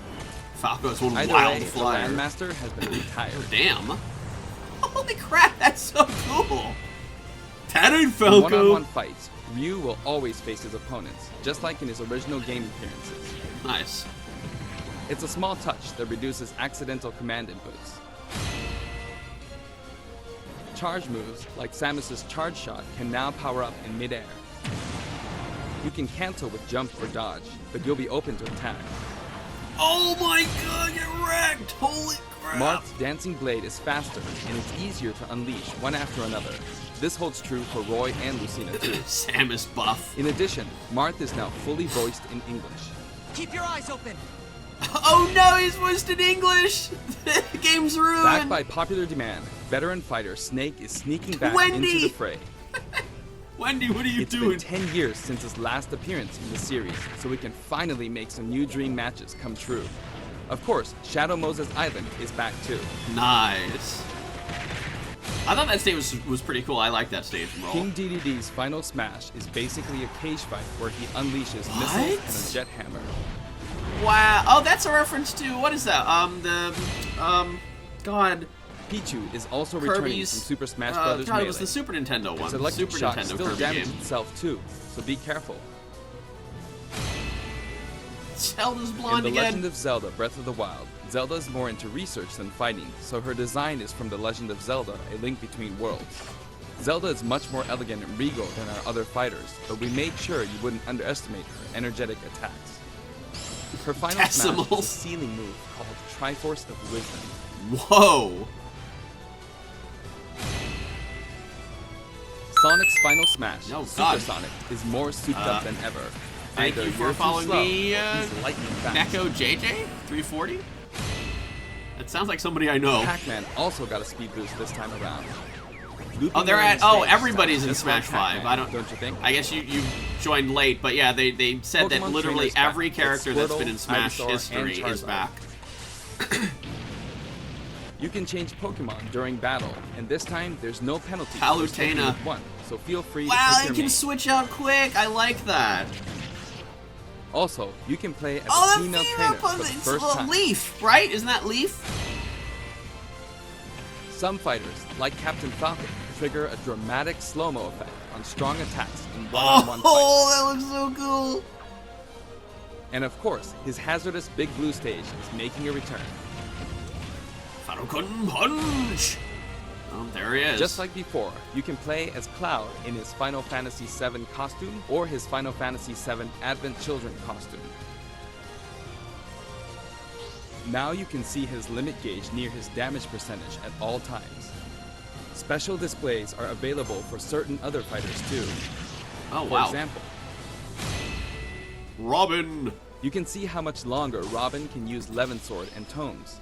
[SPEAKER 1] Falco's one
[SPEAKER 12] Either
[SPEAKER 1] wild
[SPEAKER 12] way, the
[SPEAKER 1] flyer.
[SPEAKER 12] Landmaster has been retired.
[SPEAKER 1] Oh, damn. Holy crap, that's so cool. That ain't
[SPEAKER 12] In
[SPEAKER 1] Falco.
[SPEAKER 12] one-on-one fights, Ryu will always face his opponents, just like in his original game appearances.
[SPEAKER 1] Nice.
[SPEAKER 12] It's a small touch that reduces accidental command inputs. Charge moves, like Samus's charge shot, can now power up in midair. You can cancel with jump or dodge, but you'll be open to attack.
[SPEAKER 1] Oh my god, get wrecked. Holy crap.
[SPEAKER 12] Marth's dancing blade is faster, and it's easier to unleash one after another. This holds true for Roy and Lucina too.
[SPEAKER 1] Samus buff.
[SPEAKER 12] In addition, Marth is now fully voiced in English.
[SPEAKER 13] Keep your eyes open.
[SPEAKER 1] Oh no, he's voiced in English. The game's ruined.
[SPEAKER 12] Backed by popular demand, veteran fighter Snake is sneaking back
[SPEAKER 1] Wendy!
[SPEAKER 12] into the fray.
[SPEAKER 1] Wendy, what are you
[SPEAKER 12] It's
[SPEAKER 1] doing?
[SPEAKER 12] been 10 years since his last appearance in the series, so we can finally make some new dream matches come true. Of course, Shadow Moses Island is back too.
[SPEAKER 1] Nice. I thought that stage was pretty cool. I like that stage from Roll.
[SPEAKER 12] King DDD's final smash is basically a cage fight where he unleashes missiles and a jet hammer.
[SPEAKER 1] Wow. Oh, that's a reference to, what is that? God.
[SPEAKER 12] Pichu is also returning from Super Smash Bros.
[SPEAKER 1] God,
[SPEAKER 12] Melee.
[SPEAKER 1] it was the Super Nintendo one.
[SPEAKER 12] Its electric
[SPEAKER 1] Super
[SPEAKER 12] shock
[SPEAKER 1] Nintendo
[SPEAKER 12] still
[SPEAKER 1] Kirby
[SPEAKER 12] damages
[SPEAKER 1] game.
[SPEAKER 12] itself too, so be careful.
[SPEAKER 1] Zelda's blonde
[SPEAKER 12] In The
[SPEAKER 1] again.
[SPEAKER 12] Legend of Zelda Breath of the Wild, Zelda is more into research than fighting, so her design is from The Legend of Zelda, A Link Between Worlds. Zelda is much more elegant and regal than our other fighters, but we made sure you wouldn't underestimate her energetic attacks. Her final smash is a ceiling move called Triforce of Wisdom.
[SPEAKER 1] Whoa!
[SPEAKER 12] Sonic's final smash,
[SPEAKER 1] Oh,
[SPEAKER 12] Super
[SPEAKER 1] God.
[SPEAKER 12] Sonic, is more souped up than ever.
[SPEAKER 1] Thank
[SPEAKER 12] Either
[SPEAKER 1] you for
[SPEAKER 12] you're too
[SPEAKER 1] following
[SPEAKER 12] slow,
[SPEAKER 1] me,
[SPEAKER 12] or he's lightning fast.
[SPEAKER 1] Neko JJ 340. That sounds like somebody I know.
[SPEAKER 12] Pac-Man also got a speed boost this time around.
[SPEAKER 1] Oh, they're at. Oh, everybody's in Smash 5. I don't.
[SPEAKER 12] Don't you think?
[SPEAKER 1] I guess you joined late, but yeah, they said that
[SPEAKER 12] Pokemon
[SPEAKER 1] literally
[SPEAKER 12] Trainer's back
[SPEAKER 1] every
[SPEAKER 12] with
[SPEAKER 1] character that's been in
[SPEAKER 12] Squirtle,
[SPEAKER 1] Smash
[SPEAKER 12] Ivysaur,
[SPEAKER 1] history
[SPEAKER 12] and
[SPEAKER 1] is
[SPEAKER 12] Charizard.
[SPEAKER 1] back.
[SPEAKER 12] You can change Pokemon during battle, and this time there's no penalty. for
[SPEAKER 1] Palutena.
[SPEAKER 12] sticking with one, so feel free
[SPEAKER 1] Wow,
[SPEAKER 12] to pick
[SPEAKER 1] you
[SPEAKER 12] your
[SPEAKER 1] can
[SPEAKER 12] main.
[SPEAKER 1] switch out quick. I like that.
[SPEAKER 12] Also, you can play as
[SPEAKER 1] Oh,
[SPEAKER 12] a
[SPEAKER 1] the
[SPEAKER 12] female
[SPEAKER 1] female
[SPEAKER 12] trainer for the
[SPEAKER 1] it's
[SPEAKER 12] first time.
[SPEAKER 1] Leaf, right? Isn't that Leaf?
[SPEAKER 12] Some fighters, like Captain Falcon, trigger a dramatic slow-mo effect on strong attacks in one-on-one fights.
[SPEAKER 1] Oh, that looks so cool.
[SPEAKER 12] And of course, his hazardous Big Blue stage is making a return.
[SPEAKER 1] Falcon Punch. Oh, there he is.
[SPEAKER 12] Just like before, you can play as Cloud in his Final Fantasy VII costume or his Final Fantasy VII Advent Children costume. Now you can see his limit gauge near his damage percentage at all times. Special displays are available for certain other fighters too.
[SPEAKER 1] Oh,
[SPEAKER 12] For
[SPEAKER 1] wow.
[SPEAKER 12] example,
[SPEAKER 1] Robin.
[SPEAKER 12] you can see how much longer Robin can use Levin Sword and Tomes.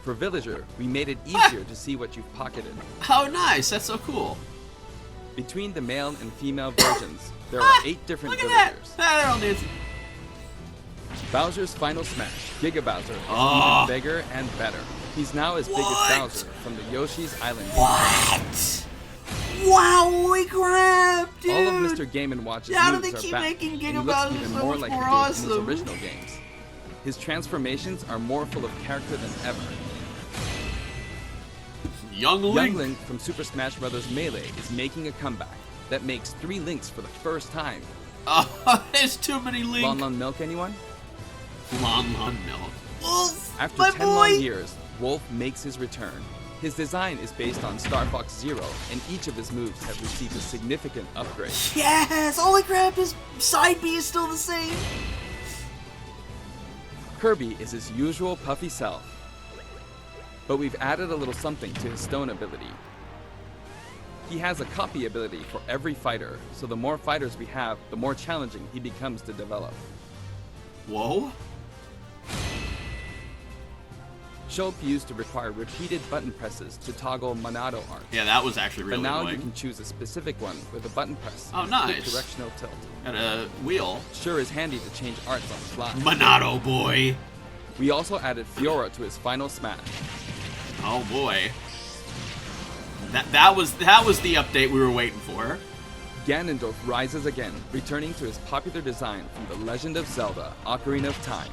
[SPEAKER 12] For Villager, we made it easier to see what you've pocketed.
[SPEAKER 1] How nice. That's so cool.
[SPEAKER 12] Between the male and female versions, there are 8 different
[SPEAKER 1] Look at that.
[SPEAKER 12] villagers.
[SPEAKER 1] They're all dancing.
[SPEAKER 12] Bowser's final smash, Giga Bowser, is
[SPEAKER 1] Oh.
[SPEAKER 12] even bigger and better. He's now as big
[SPEAKER 1] What?
[SPEAKER 12] as Bowser from the Yoshi's Island.
[SPEAKER 1] What? Wow, holy crap, dude.
[SPEAKER 12] All of Mr. Game & Watch's
[SPEAKER 1] How do
[SPEAKER 12] moves
[SPEAKER 1] they
[SPEAKER 12] are
[SPEAKER 1] keep
[SPEAKER 12] back,
[SPEAKER 1] making
[SPEAKER 12] and
[SPEAKER 1] Giga
[SPEAKER 12] he looks
[SPEAKER 1] Bowser
[SPEAKER 12] even
[SPEAKER 1] so
[SPEAKER 12] more
[SPEAKER 1] much
[SPEAKER 12] like
[SPEAKER 1] more
[SPEAKER 12] he did in his
[SPEAKER 1] awesome?
[SPEAKER 12] original games. His transformations are more full of character than ever.
[SPEAKER 1] Young Link.
[SPEAKER 12] Young Link from Super Smash Bros. Melee is making a comeback that makes 3 Links for the first time.
[SPEAKER 1] Oh, there's too many Link.
[SPEAKER 12] Lon Lon Milk, anyone?
[SPEAKER 1] Lon Lon Milk. Wolf,
[SPEAKER 12] After
[SPEAKER 1] my
[SPEAKER 12] 10
[SPEAKER 1] boy.
[SPEAKER 12] long years, Wolf makes his return. His design is based on Star Fox Zero, and each of his moves have received a significant upgrade.
[SPEAKER 1] Yes, holy crap, his side B is still the same.
[SPEAKER 12] Kirby is his usual puffy self, but we've added a little something to his stone ability. He has a copy ability for every fighter, so the more fighters we have, the more challenging he becomes to develop.
[SPEAKER 1] Whoa.
[SPEAKER 12] Shulp used to require repeated button presses to toggle Monado art.
[SPEAKER 1] Yeah, that was actually really
[SPEAKER 12] But now
[SPEAKER 1] annoying.
[SPEAKER 12] you can choose a specific one with a button press.
[SPEAKER 1] Oh,
[SPEAKER 12] and
[SPEAKER 1] nice.
[SPEAKER 12] quick directional tilt.
[SPEAKER 1] Got a wheel.
[SPEAKER 12] Sure is handy to change arts on the fly.
[SPEAKER 1] Monado boy.
[SPEAKER 12] We also added Fiora to his final smash.
[SPEAKER 1] Oh boy. That was the update we were waiting for.
[SPEAKER 12] Ganondorf rises again, returning to his popular design from The Legend of Zelda: Ocarina of Time.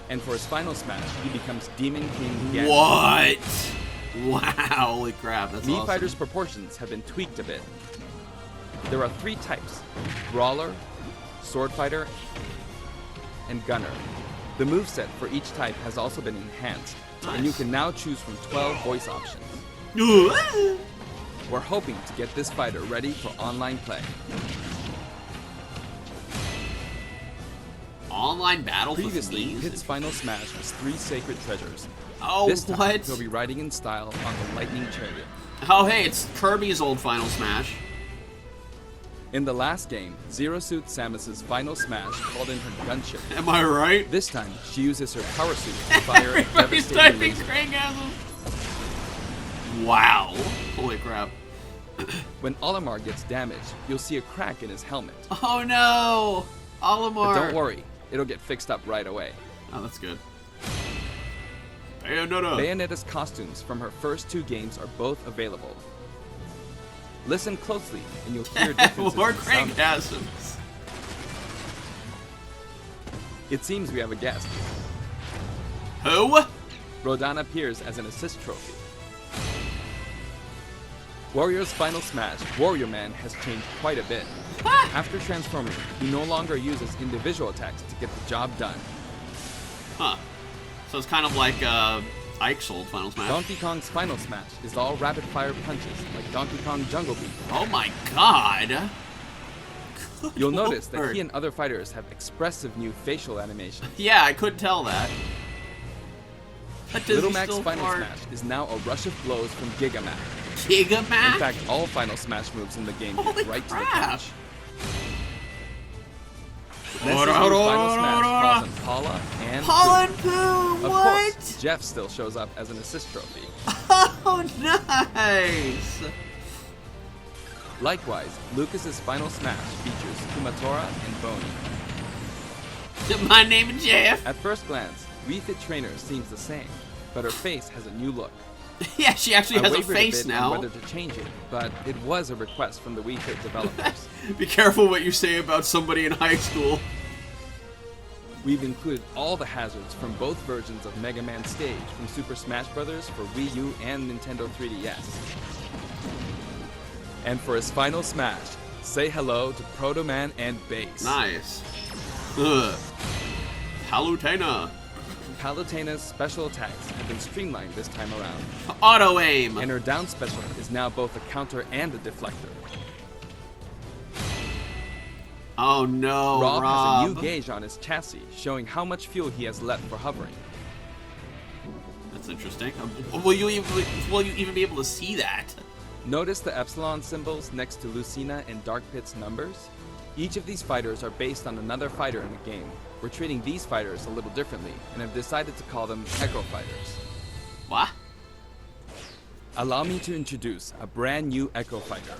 [SPEAKER 12] And for his final smash, he becomes Demon King Ganondorf.
[SPEAKER 1] What? Wow, holy crap, that's
[SPEAKER 12] Mii
[SPEAKER 1] awesome.
[SPEAKER 12] Fighter's proportions have been tweaked a bit. There are 3 types: Brawler, Sword Fighter, and Gunner. The moveset for each type has also been enhanced, and you can now choose from 12 voice options. We're hoping to get this fighter ready for online play.
[SPEAKER 1] Online battle
[SPEAKER 12] Previously,
[SPEAKER 1] with
[SPEAKER 12] Pit's final smash was 3 sacred treasures.
[SPEAKER 1] Oh,
[SPEAKER 12] this time,
[SPEAKER 1] what?
[SPEAKER 12] he'll be riding in style on the Lightning Chariot.
[SPEAKER 1] Oh, hey, it's Kirby's old final smash.
[SPEAKER 12] In the last game, Zero Suit Samus's final smash called in her gunship.
[SPEAKER 1] Am I right?
[SPEAKER 12] This time, she uses her power suit to fire a
[SPEAKER 1] Everybody's
[SPEAKER 12] devastating
[SPEAKER 1] typing
[SPEAKER 12] laser.
[SPEAKER 1] Krangazm. Wow. Holy crap.
[SPEAKER 12] When Olimar gets damaged, you'll see a crack in his helmet.
[SPEAKER 1] Oh no! Olimar.
[SPEAKER 12] But don't worry, it'll get fixed up right away.
[SPEAKER 1] Oh, that's good.
[SPEAKER 12] Bayonetta's costumes from her first 2 games are both available. Listen closely, and you'll hear differences
[SPEAKER 1] More
[SPEAKER 12] in the sound.
[SPEAKER 1] Craiggasms.
[SPEAKER 12] It seems we have a guest.
[SPEAKER 1] Who?
[SPEAKER 12] Rodan appears as an assist trophy. Warrior's final smash, Warrior Man, has changed quite a bit. After transforming, he no longer uses individual attacks to get the job done.
[SPEAKER 1] Huh. So it's kind of like Ike's old Final Smash.
[SPEAKER 12] Donkey Kong's final smash is all rapid-fire punches, like Donkey Kong Jungle Beat.
[SPEAKER 1] Oh my god! Good
[SPEAKER 12] You'll notice that
[SPEAKER 1] lord.
[SPEAKER 12] he and other fighters have expressive new facial animations.
[SPEAKER 1] Yeah, I couldn't tell that. But does
[SPEAKER 12] Little
[SPEAKER 1] he
[SPEAKER 12] Mac's
[SPEAKER 1] still
[SPEAKER 12] final
[SPEAKER 1] fart?
[SPEAKER 12] smash is now a rush of blows from Giga Mac.
[SPEAKER 1] Giga Mac?
[SPEAKER 12] In fact, all final smash moves in the game
[SPEAKER 1] Holy
[SPEAKER 12] get right to the
[SPEAKER 1] crap.
[SPEAKER 12] punch. Ness's new final smash calls on Paula and
[SPEAKER 1] Paula and
[SPEAKER 12] Pooh.
[SPEAKER 1] Pooh,
[SPEAKER 12] Of
[SPEAKER 1] what?
[SPEAKER 12] course, Jeff still shows up as an assist trophy.
[SPEAKER 1] Oh, nice!
[SPEAKER 12] Likewise, Lucas's final smash features Kumatora and Boney.
[SPEAKER 1] My name is Jeff.
[SPEAKER 12] At first glance, Wii Fit Trainer seems the same, but her face has a new look.
[SPEAKER 1] Yeah, she actually has a
[SPEAKER 12] wavered
[SPEAKER 1] face
[SPEAKER 12] bit on
[SPEAKER 1] now.
[SPEAKER 12] whether to change it, but it was a request from the Wii Fit developers.
[SPEAKER 1] Be careful what you say about somebody in high school.
[SPEAKER 12] We've included all the hazards from both versions of Mega Man Stage from Super Smash Bros. For Wii U and Nintendo 3DS. And for his final smash, say hello to Proto Man and Bass.
[SPEAKER 1] Nice. Ugh. Palutena.
[SPEAKER 12] Palutena's special attacks have been streamlined this time around.
[SPEAKER 1] Auto aim.
[SPEAKER 12] And her down special is now both a counter and a deflector.
[SPEAKER 1] Oh no,
[SPEAKER 12] Rob
[SPEAKER 1] Rob.
[SPEAKER 12] has a new gauge on his chassis, showing how much fuel he has left for hovering.
[SPEAKER 1] That's interesting. Will you even be able to see that?
[SPEAKER 12] Notice the epsilon symbols next to Lucina and Dark Pit's numbers? Each of these fighters are based on another fighter in the game. We're treating these fighters a little differently, and have decided to call them Echo Fighters.
[SPEAKER 1] What?
[SPEAKER 12] Allow me to introduce a brand new Echo Fighter.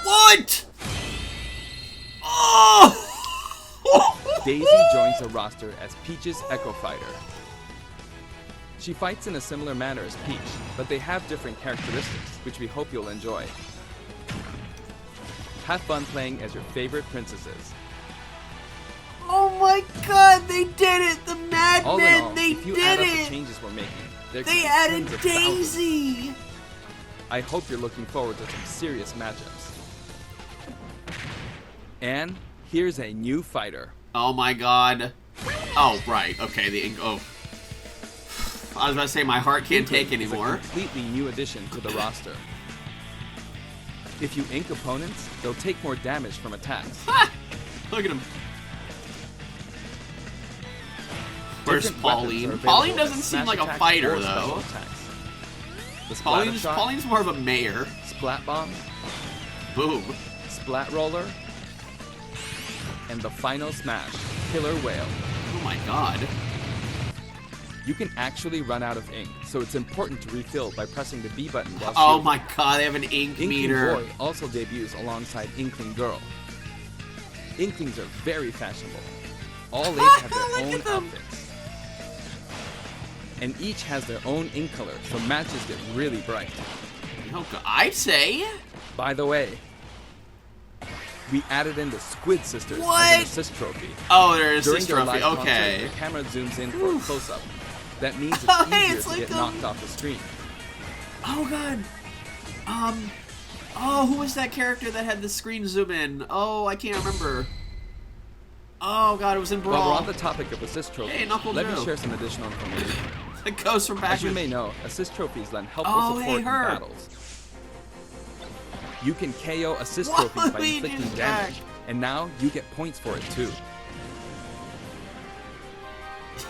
[SPEAKER 1] What? Oh!
[SPEAKER 12] Daisy joins the roster as Peach's Echo Fighter. She fights in a similar manner as Peach, but they have different characteristics, which we hope you'll enjoy. Have fun playing as your favorite princesses.
[SPEAKER 1] Oh my god, they did it! The
[SPEAKER 12] All in
[SPEAKER 1] Madmen,
[SPEAKER 12] all,
[SPEAKER 1] they
[SPEAKER 12] if you
[SPEAKER 1] did
[SPEAKER 12] add up
[SPEAKER 1] it!
[SPEAKER 12] the changes we're making, there could
[SPEAKER 1] They
[SPEAKER 12] be
[SPEAKER 1] added
[SPEAKER 12] tens of thousands.
[SPEAKER 1] Daisy!
[SPEAKER 12] I hope you're looking forward to some serious matchups. And here's a new fighter.
[SPEAKER 1] Oh my god. Oh, right. Okay, the ink. Oh. I was about to say my heart can't take
[SPEAKER 12] Inking is
[SPEAKER 1] anymore.
[SPEAKER 12] a completely new addition to the roster. If you ink opponents, they'll take more damage from attacks.
[SPEAKER 1] Ah! Look at him. Where's
[SPEAKER 12] Different weapons are
[SPEAKER 1] Pauline?
[SPEAKER 12] available
[SPEAKER 1] Pauline
[SPEAKER 12] as
[SPEAKER 1] doesn't seem
[SPEAKER 12] smash
[SPEAKER 1] like a
[SPEAKER 12] attacks
[SPEAKER 1] fighter,
[SPEAKER 12] or special
[SPEAKER 1] though.
[SPEAKER 12] attacks. The Splatter Shot,
[SPEAKER 1] Pauline's more of a mayor.
[SPEAKER 12] Splat Bomb,
[SPEAKER 1] Boom.
[SPEAKER 12] Splat Roller, and the final smash, Killer Whale.
[SPEAKER 1] Oh my god.
[SPEAKER 12] You can actually run out of ink, so it's important to refill by pressing the B button while
[SPEAKER 1] Oh
[SPEAKER 12] shielding.
[SPEAKER 1] my god, they have an ink
[SPEAKER 12] Inkling
[SPEAKER 1] meter.
[SPEAKER 12] Boy also debuts alongside Inkling Girl. Inklings are very fashionable. All 8 have their own outfits. And each has their own ink color, so matches get really bright.
[SPEAKER 1] Oh, I'd say.
[SPEAKER 12] By the way, we added in the Squid Sisters as
[SPEAKER 1] What?
[SPEAKER 12] an assist trophy.
[SPEAKER 1] Oh, there's
[SPEAKER 12] During
[SPEAKER 1] this
[SPEAKER 12] their
[SPEAKER 1] trophy.
[SPEAKER 12] live
[SPEAKER 1] Okay.
[SPEAKER 12] concert, the camera zooms in for a close-up. That means it's
[SPEAKER 1] Oh,
[SPEAKER 12] easier
[SPEAKER 1] hey, it's
[SPEAKER 12] to
[SPEAKER 1] like,
[SPEAKER 12] get knocked off the screen.
[SPEAKER 1] Oh god. Oh, who was that character that had the screen zoom in? Oh, I can't remember. Oh god, it was in Brawl.
[SPEAKER 12] While we're on the topic of assist trophies,
[SPEAKER 1] Hey, Knuckle
[SPEAKER 12] let
[SPEAKER 1] Joe.
[SPEAKER 12] me share some additional information.
[SPEAKER 1] The ghost from back.
[SPEAKER 12] As you may know, assist trophies lend helpful
[SPEAKER 1] Oh,
[SPEAKER 12] support
[SPEAKER 1] hey,
[SPEAKER 12] in
[SPEAKER 1] her.
[SPEAKER 12] battles. You can KO assist
[SPEAKER 1] What?
[SPEAKER 12] trophies by
[SPEAKER 1] Wait,
[SPEAKER 12] inflicting
[SPEAKER 1] he's
[SPEAKER 12] damage,
[SPEAKER 1] back.
[SPEAKER 12] and now you get points for it too.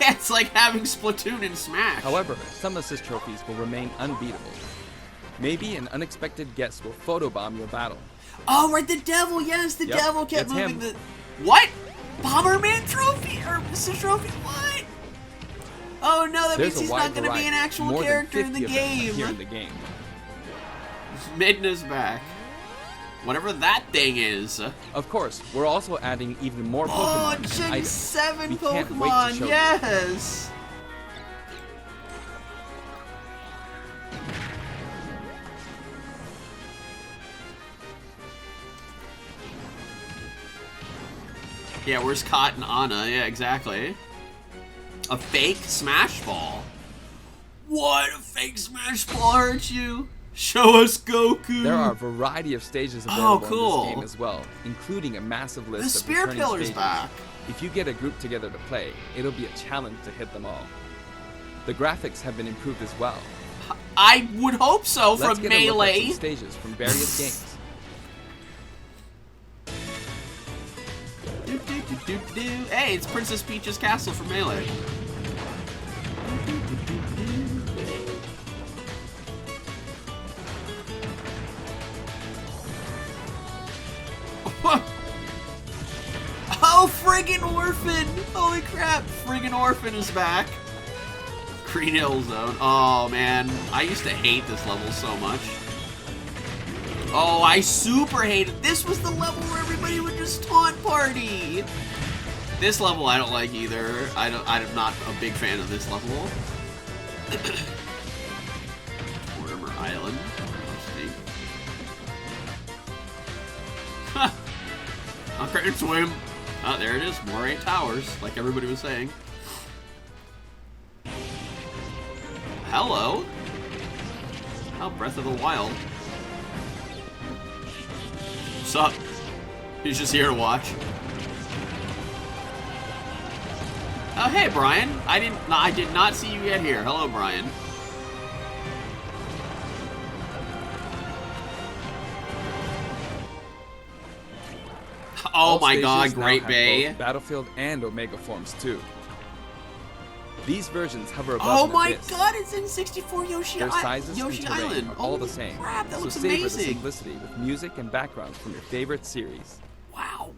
[SPEAKER 1] Yeah, it's like having Splatoon in Smash.
[SPEAKER 12] However, some assist trophies will remain unbeatable. Maybe an unexpected guest will photobomb your battle.
[SPEAKER 1] Oh, right, the devil. Yes, the
[SPEAKER 12] Yep,
[SPEAKER 1] devil kept
[SPEAKER 12] it's
[SPEAKER 1] moving
[SPEAKER 12] him.
[SPEAKER 1] the. What? Bomberman trophy or assist trophy? What? Oh no, that
[SPEAKER 12] There's
[SPEAKER 1] means
[SPEAKER 12] a
[SPEAKER 1] he's
[SPEAKER 12] wide
[SPEAKER 1] not going to be an
[SPEAKER 12] variety,
[SPEAKER 1] actual
[SPEAKER 12] more
[SPEAKER 1] character
[SPEAKER 12] than
[SPEAKER 1] in
[SPEAKER 12] 50
[SPEAKER 1] the
[SPEAKER 12] of them
[SPEAKER 1] game.
[SPEAKER 12] here in the game.
[SPEAKER 1] Midna's back. Whatever that thing is.
[SPEAKER 12] Of course, we're also adding even more Pokemon.
[SPEAKER 1] Oh, Gen
[SPEAKER 12] items.
[SPEAKER 1] 7
[SPEAKER 12] We can't wait to
[SPEAKER 1] Pokemon,
[SPEAKER 12] show you.
[SPEAKER 1] yes! Yeah, where's Kot and Anna? Yeah, exactly. A fake Smash Ball? What? A fake Smash Ball hurt you? Show us Goku!
[SPEAKER 12] There are a variety of stages available
[SPEAKER 1] cool.
[SPEAKER 12] in this game as well, including a massive list
[SPEAKER 1] The
[SPEAKER 12] of
[SPEAKER 1] Spear
[SPEAKER 12] returning
[SPEAKER 1] Pillar's
[SPEAKER 12] stages.
[SPEAKER 1] back.
[SPEAKER 12] If you get a group together to play, it'll be a challenge to hit them all. The graphics have been improved as well.
[SPEAKER 1] I would hope so.
[SPEAKER 12] Let's
[SPEAKER 1] From
[SPEAKER 12] get a look at
[SPEAKER 1] Melee.
[SPEAKER 12] some stages from various games.
[SPEAKER 1] Hey, it's Princess Peach's castle from Melee. Oh, friggin' Orphan! Holy crap, friggin' Orphan is back. Green Hill Zone. Oh man, I used to hate this level so much. Oh, I super hated. This was the level where everybody would just taunt party. This level I don't like either. I'm not a big fan of this level. Mortimer Island. Huh. I can swim. Oh, there it is. More 8 towers, like everybody was saying. Hello. Oh, Breath of the Wild. What's up? He's just here to watch. Oh, hey, Brian. I did not see you get here. Hello, Brian. Oh my god, Great Bay.
[SPEAKER 12] Battlefield and Omega forms too. These versions hover above
[SPEAKER 1] Oh
[SPEAKER 12] an
[SPEAKER 1] my
[SPEAKER 12] abyss.
[SPEAKER 1] god, it's in 64 Yoshi
[SPEAKER 12] Their sizes
[SPEAKER 1] Yoshi
[SPEAKER 12] and terrain
[SPEAKER 1] Island.
[SPEAKER 12] are all the
[SPEAKER 1] Holy
[SPEAKER 12] same.
[SPEAKER 1] crap, that
[SPEAKER 12] so
[SPEAKER 1] looks
[SPEAKER 12] savor the
[SPEAKER 1] amazing.
[SPEAKER 12] simplicity with music and backgrounds from your favorite series.
[SPEAKER 1] Wow.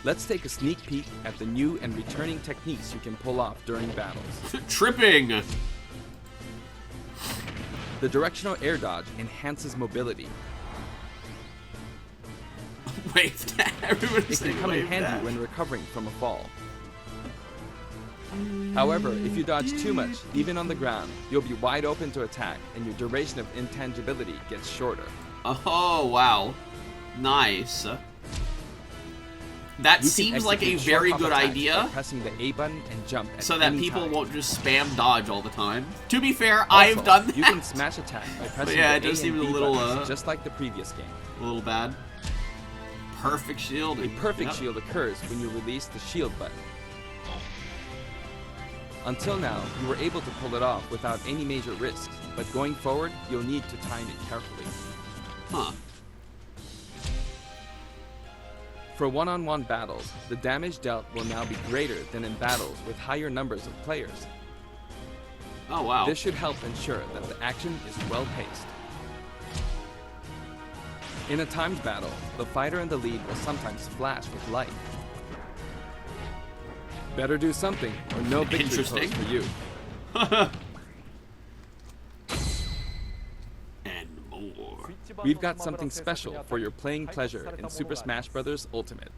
[SPEAKER 12] Let's take a sneak peek at the new and returning techniques you can pull off during battles.
[SPEAKER 1] Tripping.
[SPEAKER 12] The directional air dodge enhances mobility.
[SPEAKER 1] Wave that. Everyone's
[SPEAKER 12] It
[SPEAKER 1] saying
[SPEAKER 12] can come in
[SPEAKER 1] wave
[SPEAKER 12] handy
[SPEAKER 1] that.
[SPEAKER 12] when recovering from a fall. However, if you dodge too much, even on the ground, you'll be wide open to attack, and your duration of intangibility gets shorter.
[SPEAKER 1] Oh, wow. Nice. That
[SPEAKER 12] You can
[SPEAKER 1] seems like a
[SPEAKER 12] execute
[SPEAKER 1] very
[SPEAKER 12] short
[SPEAKER 1] good
[SPEAKER 12] hop attacks by
[SPEAKER 1] idea,
[SPEAKER 12] pressing the A button and jump at
[SPEAKER 1] so that
[SPEAKER 12] any
[SPEAKER 1] people
[SPEAKER 12] time.
[SPEAKER 1] won't just spam dodge all the time. To be fair,
[SPEAKER 12] Also,
[SPEAKER 1] I've done that.
[SPEAKER 12] You can smash attack by pressing
[SPEAKER 1] yeah,
[SPEAKER 12] the
[SPEAKER 1] it does
[SPEAKER 12] A
[SPEAKER 1] seem
[SPEAKER 12] and
[SPEAKER 1] a
[SPEAKER 12] B
[SPEAKER 1] little,
[SPEAKER 12] buttons, just like the previous game.
[SPEAKER 1] A little bad. Perfect shield.
[SPEAKER 12] A perfect shield occurs when you release the shield button. Until now, you were able to pull it off without any major risks, but going forward, you'll need to time it carefully.
[SPEAKER 1] Huh.
[SPEAKER 12] For one-on-one battles, the damage dealt will now be greater than in battles with higher numbers of players.
[SPEAKER 1] Oh, wow.
[SPEAKER 12] This should help ensure that the action is well-paced. In a timed battle, the fighter in the lead will sometimes flash with light. Better do something, or no victory pose for you.
[SPEAKER 1] And more.
[SPEAKER 12] We've got something special for your playing pleasure in Super Smash Bros. Ultimate.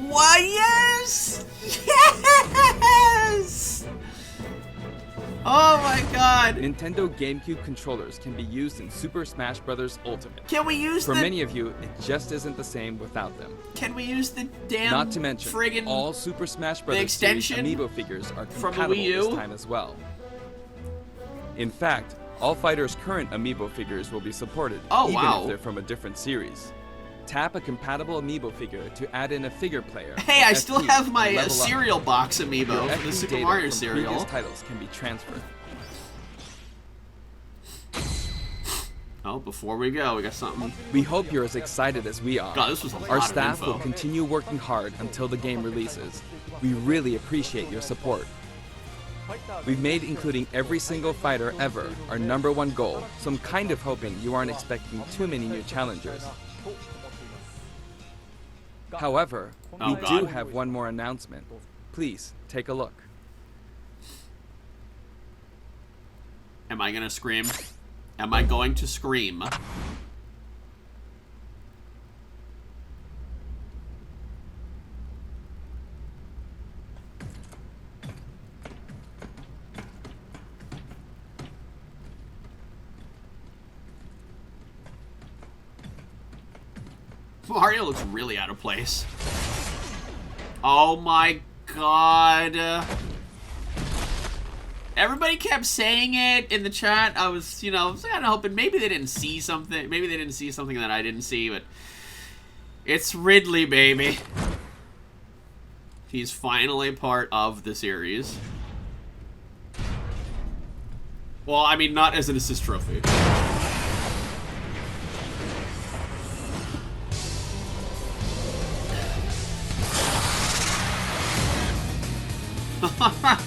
[SPEAKER 1] Why, yes! Yes! Oh my god!
[SPEAKER 12] Nintendo GameCube controllers can be used in Super Smash Bros. Ultimate.
[SPEAKER 1] Can we use
[SPEAKER 12] For
[SPEAKER 1] the...
[SPEAKER 12] many of you, it just isn't the same without them.
[SPEAKER 1] Can we use the damn
[SPEAKER 12] Not to mention,
[SPEAKER 1] friggin'
[SPEAKER 12] all Super Smash Bros.
[SPEAKER 1] extension
[SPEAKER 12] series amiibo figures are
[SPEAKER 1] from the
[SPEAKER 12] compatible
[SPEAKER 1] Wii U?
[SPEAKER 12] this time as well. In fact, all fighters' current amiibo figures will be supported,
[SPEAKER 1] Oh,
[SPEAKER 12] even
[SPEAKER 1] wow.
[SPEAKER 12] if they're from a different series. Tap a compatible amiibo figure to add in a figure player.
[SPEAKER 1] Hey,
[SPEAKER 12] or
[SPEAKER 1] I still
[SPEAKER 12] FP
[SPEAKER 1] have
[SPEAKER 12] to
[SPEAKER 1] my
[SPEAKER 12] level up.
[SPEAKER 1] cereal box amiibo
[SPEAKER 12] Your
[SPEAKER 1] for the
[SPEAKER 12] FP
[SPEAKER 1] Super
[SPEAKER 12] data
[SPEAKER 1] Mario
[SPEAKER 12] from
[SPEAKER 1] cereal.
[SPEAKER 12] previous titles can be transferred.
[SPEAKER 1] Oh, before we go, we got something.
[SPEAKER 12] We hope you're as excited as we are.
[SPEAKER 1] God, this was a lot
[SPEAKER 12] Our
[SPEAKER 1] of
[SPEAKER 12] staff
[SPEAKER 1] info.
[SPEAKER 12] will continue working hard until the game releases. We really appreciate your support. We've made including every single fighter ever our #1 goal, so I'm kind of hoping you aren't expecting too many new challengers. However,
[SPEAKER 1] Oh,
[SPEAKER 12] we do
[SPEAKER 1] God.
[SPEAKER 12] have one more announcement. Please, take a look.
[SPEAKER 1] Am I gonna scream? Am I going to scream? Mario looks really out of place. Oh my god. Everybody kept saying it in the chat. I was, you know, kind of hoping maybe they didn't see something. Maybe they didn't see something that I didn't see, but it's Ridley, baby. He's finally part of the series. Well, I mean, not as an assist trophy.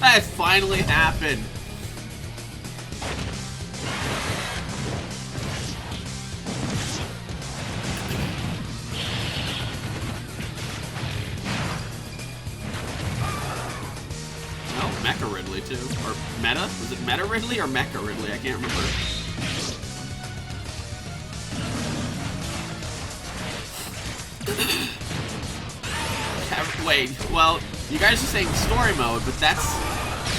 [SPEAKER 1] It finally happened. Oh, Mecha Ridley too. Or Meta? Was it Meta Ridley or Mecha Ridley? I can't remember. Wait, well, you guys are saying story mode, but that's...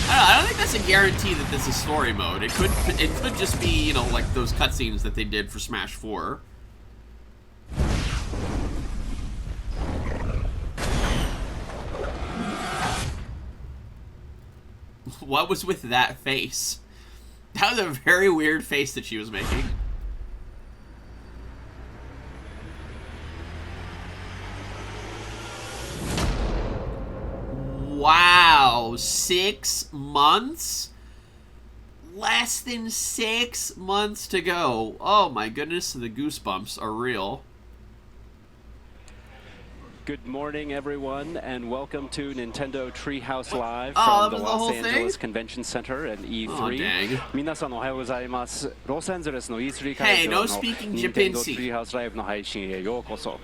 [SPEAKER 1] I don't think that's a guarantee that this is story mode. It could just be, you know, like those cutscenes that they did for Smash 4. What was with that face? That was a very weird face that she was making. Wow, 6 months? Less than 6 months to go. Oh my goodness, the goosebumps are real.
[SPEAKER 14] Good morning, everyone, and welcome to Nintendo Treehouse Live
[SPEAKER 1] Oh,
[SPEAKER 14] from the
[SPEAKER 1] that was the
[SPEAKER 14] Los
[SPEAKER 1] whole
[SPEAKER 14] Angeles
[SPEAKER 1] thing?
[SPEAKER 14] Convention Center and E3.
[SPEAKER 1] Oh, dang.
[SPEAKER 14] 皆さんおはようございます。ロサンゼルスの E3
[SPEAKER 1] Hey,
[SPEAKER 14] 会場
[SPEAKER 1] no
[SPEAKER 14] の
[SPEAKER 1] speaking
[SPEAKER 14] Nintendo
[SPEAKER 1] Japanese.
[SPEAKER 14] Treehouse Live の配信へようこそ。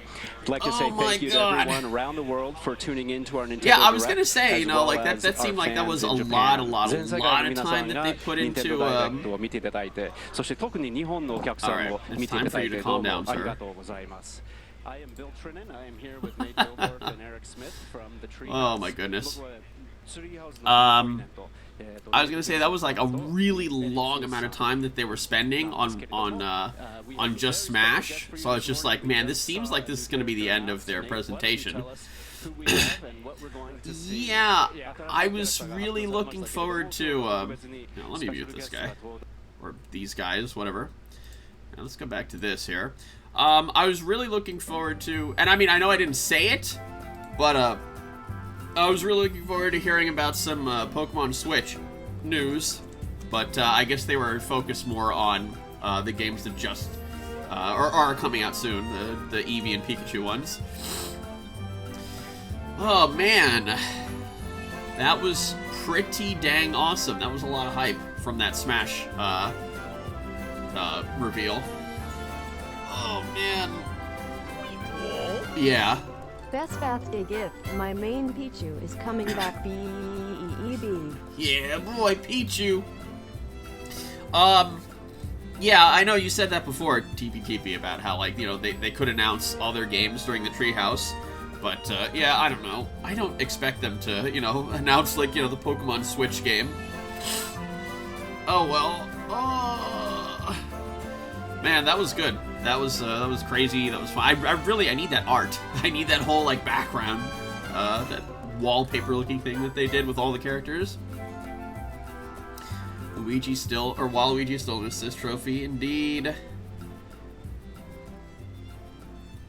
[SPEAKER 14] I'd like to say
[SPEAKER 1] Oh my
[SPEAKER 14] thank you to
[SPEAKER 1] God.
[SPEAKER 14] everyone around the world for tuning in to our Nintendo
[SPEAKER 1] Yeah, I was
[SPEAKER 14] Direct,
[SPEAKER 1] gonna say,
[SPEAKER 14] as
[SPEAKER 1] you know,
[SPEAKER 14] well
[SPEAKER 1] like that
[SPEAKER 14] as
[SPEAKER 1] seemed
[SPEAKER 14] our
[SPEAKER 1] like that was
[SPEAKER 14] fans
[SPEAKER 1] a
[SPEAKER 14] in
[SPEAKER 1] lot
[SPEAKER 14] Japan.
[SPEAKER 1] of
[SPEAKER 14] 全世界の皆
[SPEAKER 1] time
[SPEAKER 14] さん
[SPEAKER 1] that
[SPEAKER 14] が
[SPEAKER 1] they put
[SPEAKER 14] Nintendo
[SPEAKER 1] into
[SPEAKER 14] Direct を見ていただいて、そして特に日本のお客さんも
[SPEAKER 1] Alright,
[SPEAKER 14] 見ていただい
[SPEAKER 1] it's time for you
[SPEAKER 14] て
[SPEAKER 1] to
[SPEAKER 14] どう
[SPEAKER 1] calm down,
[SPEAKER 14] もあり
[SPEAKER 1] sir.
[SPEAKER 14] がとうございます。I am Bill Trinan. I am here with Nate Gilbert and Eric Smith from the Treehouse.
[SPEAKER 1] Oh my goodness. I was gonna say that was like a really long amount of time that they were spending on just Smash. So I was just like, man, this seems like this is gonna be the end of their presentation. Yeah, I was really looking forward to. Now, let me mute this guy or these guys, whatever. Now, let's go back to this here. I was really looking forward to, and I mean, I know I didn't say it, but I was really looking forward to hearing about some Pokemon Switch news, but I guess they were focused more on the games that just or are coming out soon, the Eevee and Pikachu ones. Oh man, that was pretty dang awesome. That was a lot of hype from that Smash reveal. Oh man. Yeah.
[SPEAKER 2] Best birthday gift. My main Pichu is coming back. B-E-E-B.
[SPEAKER 1] Yeah, boy, Pichu. Yeah, I know you said that before, TPTP, about how, like, you know, they could announce all their games during the Treehouse. But, yeah, I don't know. I don't expect them to, you know, announce, like, you know, the Pokemon Switch game. Oh, well. Oh. Man, that was good. That was crazy. That was fun. I need that art. I need that whole, like, background, that wallpaper-looking thing that they did with all the characters. Waluigi still an assist trophy, indeed.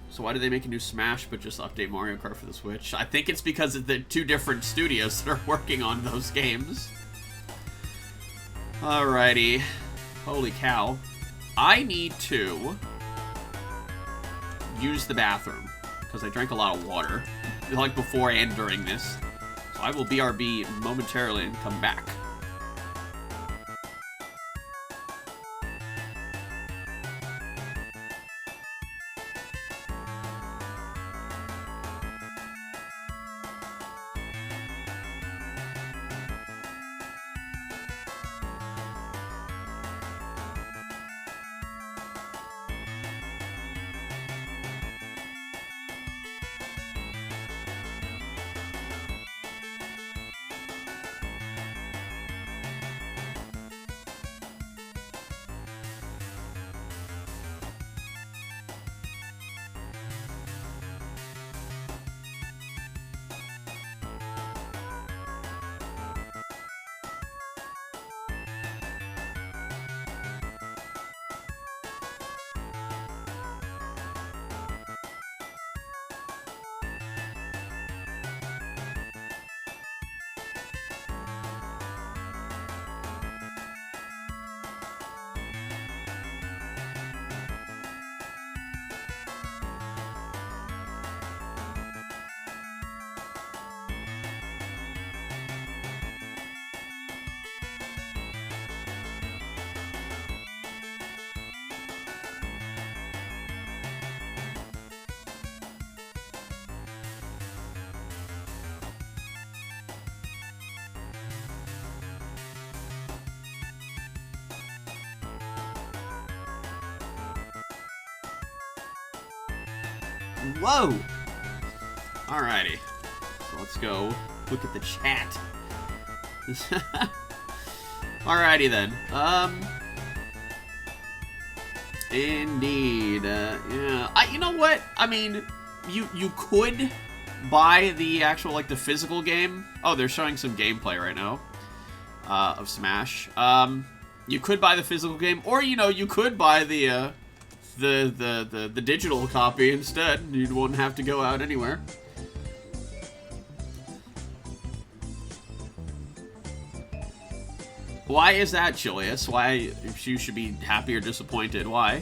[SPEAKER 1] So why did they make a new Smash but just update Mario Kart for the Switch? I think it's because of the two different studios that are working on those games. Alrighty. Holy cow. I need to use the bathroom because I drank a lot of water, like before and during this. So I will BRB momentarily and come back. Whoa! Alrighty. So let's go look at the chat. Alrighty then. Indeed. Yeah. You know what? I mean, you could buy the actual, like, the physical game. Oh, they're showing some gameplay right now of Smash. You could buy the physical game, or, you know, you could buy the digital copy instead. You won't have to go out anywhere. Why is that, Chilius? Why you should be happy or disappointed? Why?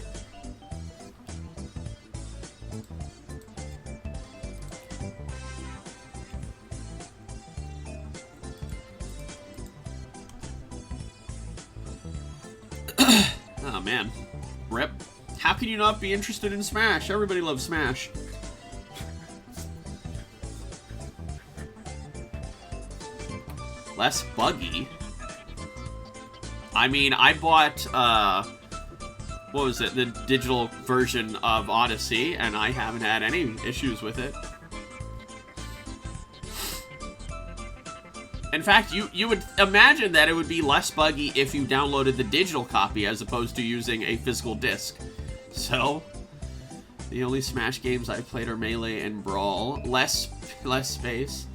[SPEAKER 1] Oh man, rip. How can you not be interested in Smash? Everybody loves Smash. Less buggy. I mean, I bought, what was it, the digital version of Odyssey, and I haven't had any issues with it. In fact, you would imagine that it would be less buggy if you downloaded the digital copy as opposed to using a physical disc. So, the only Smash games I played are Melee and Brawl. Less space.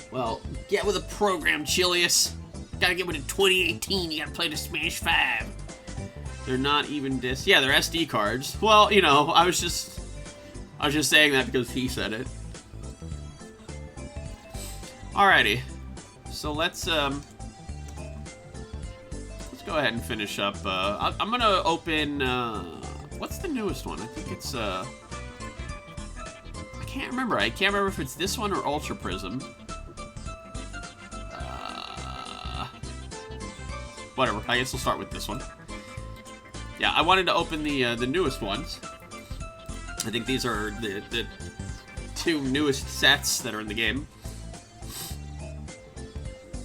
[SPEAKER 1] Well, get with a program, Chilius. Gotta get with it 2018, you gotta play the Smash 5. They're not even discs. Yeah, they're SD cards. Well, you know, I was just saying that because he said it. Alrighty. So let's go ahead and finish up. I'm gonna open, what's the newest one? I think it's, I can't remember. I can't remember if it's this one or Ultra Prism. Whatever, I guess we'll start with this one. Yeah, I wanted to open the newest ones. I think these are the two newest sets that are in the game.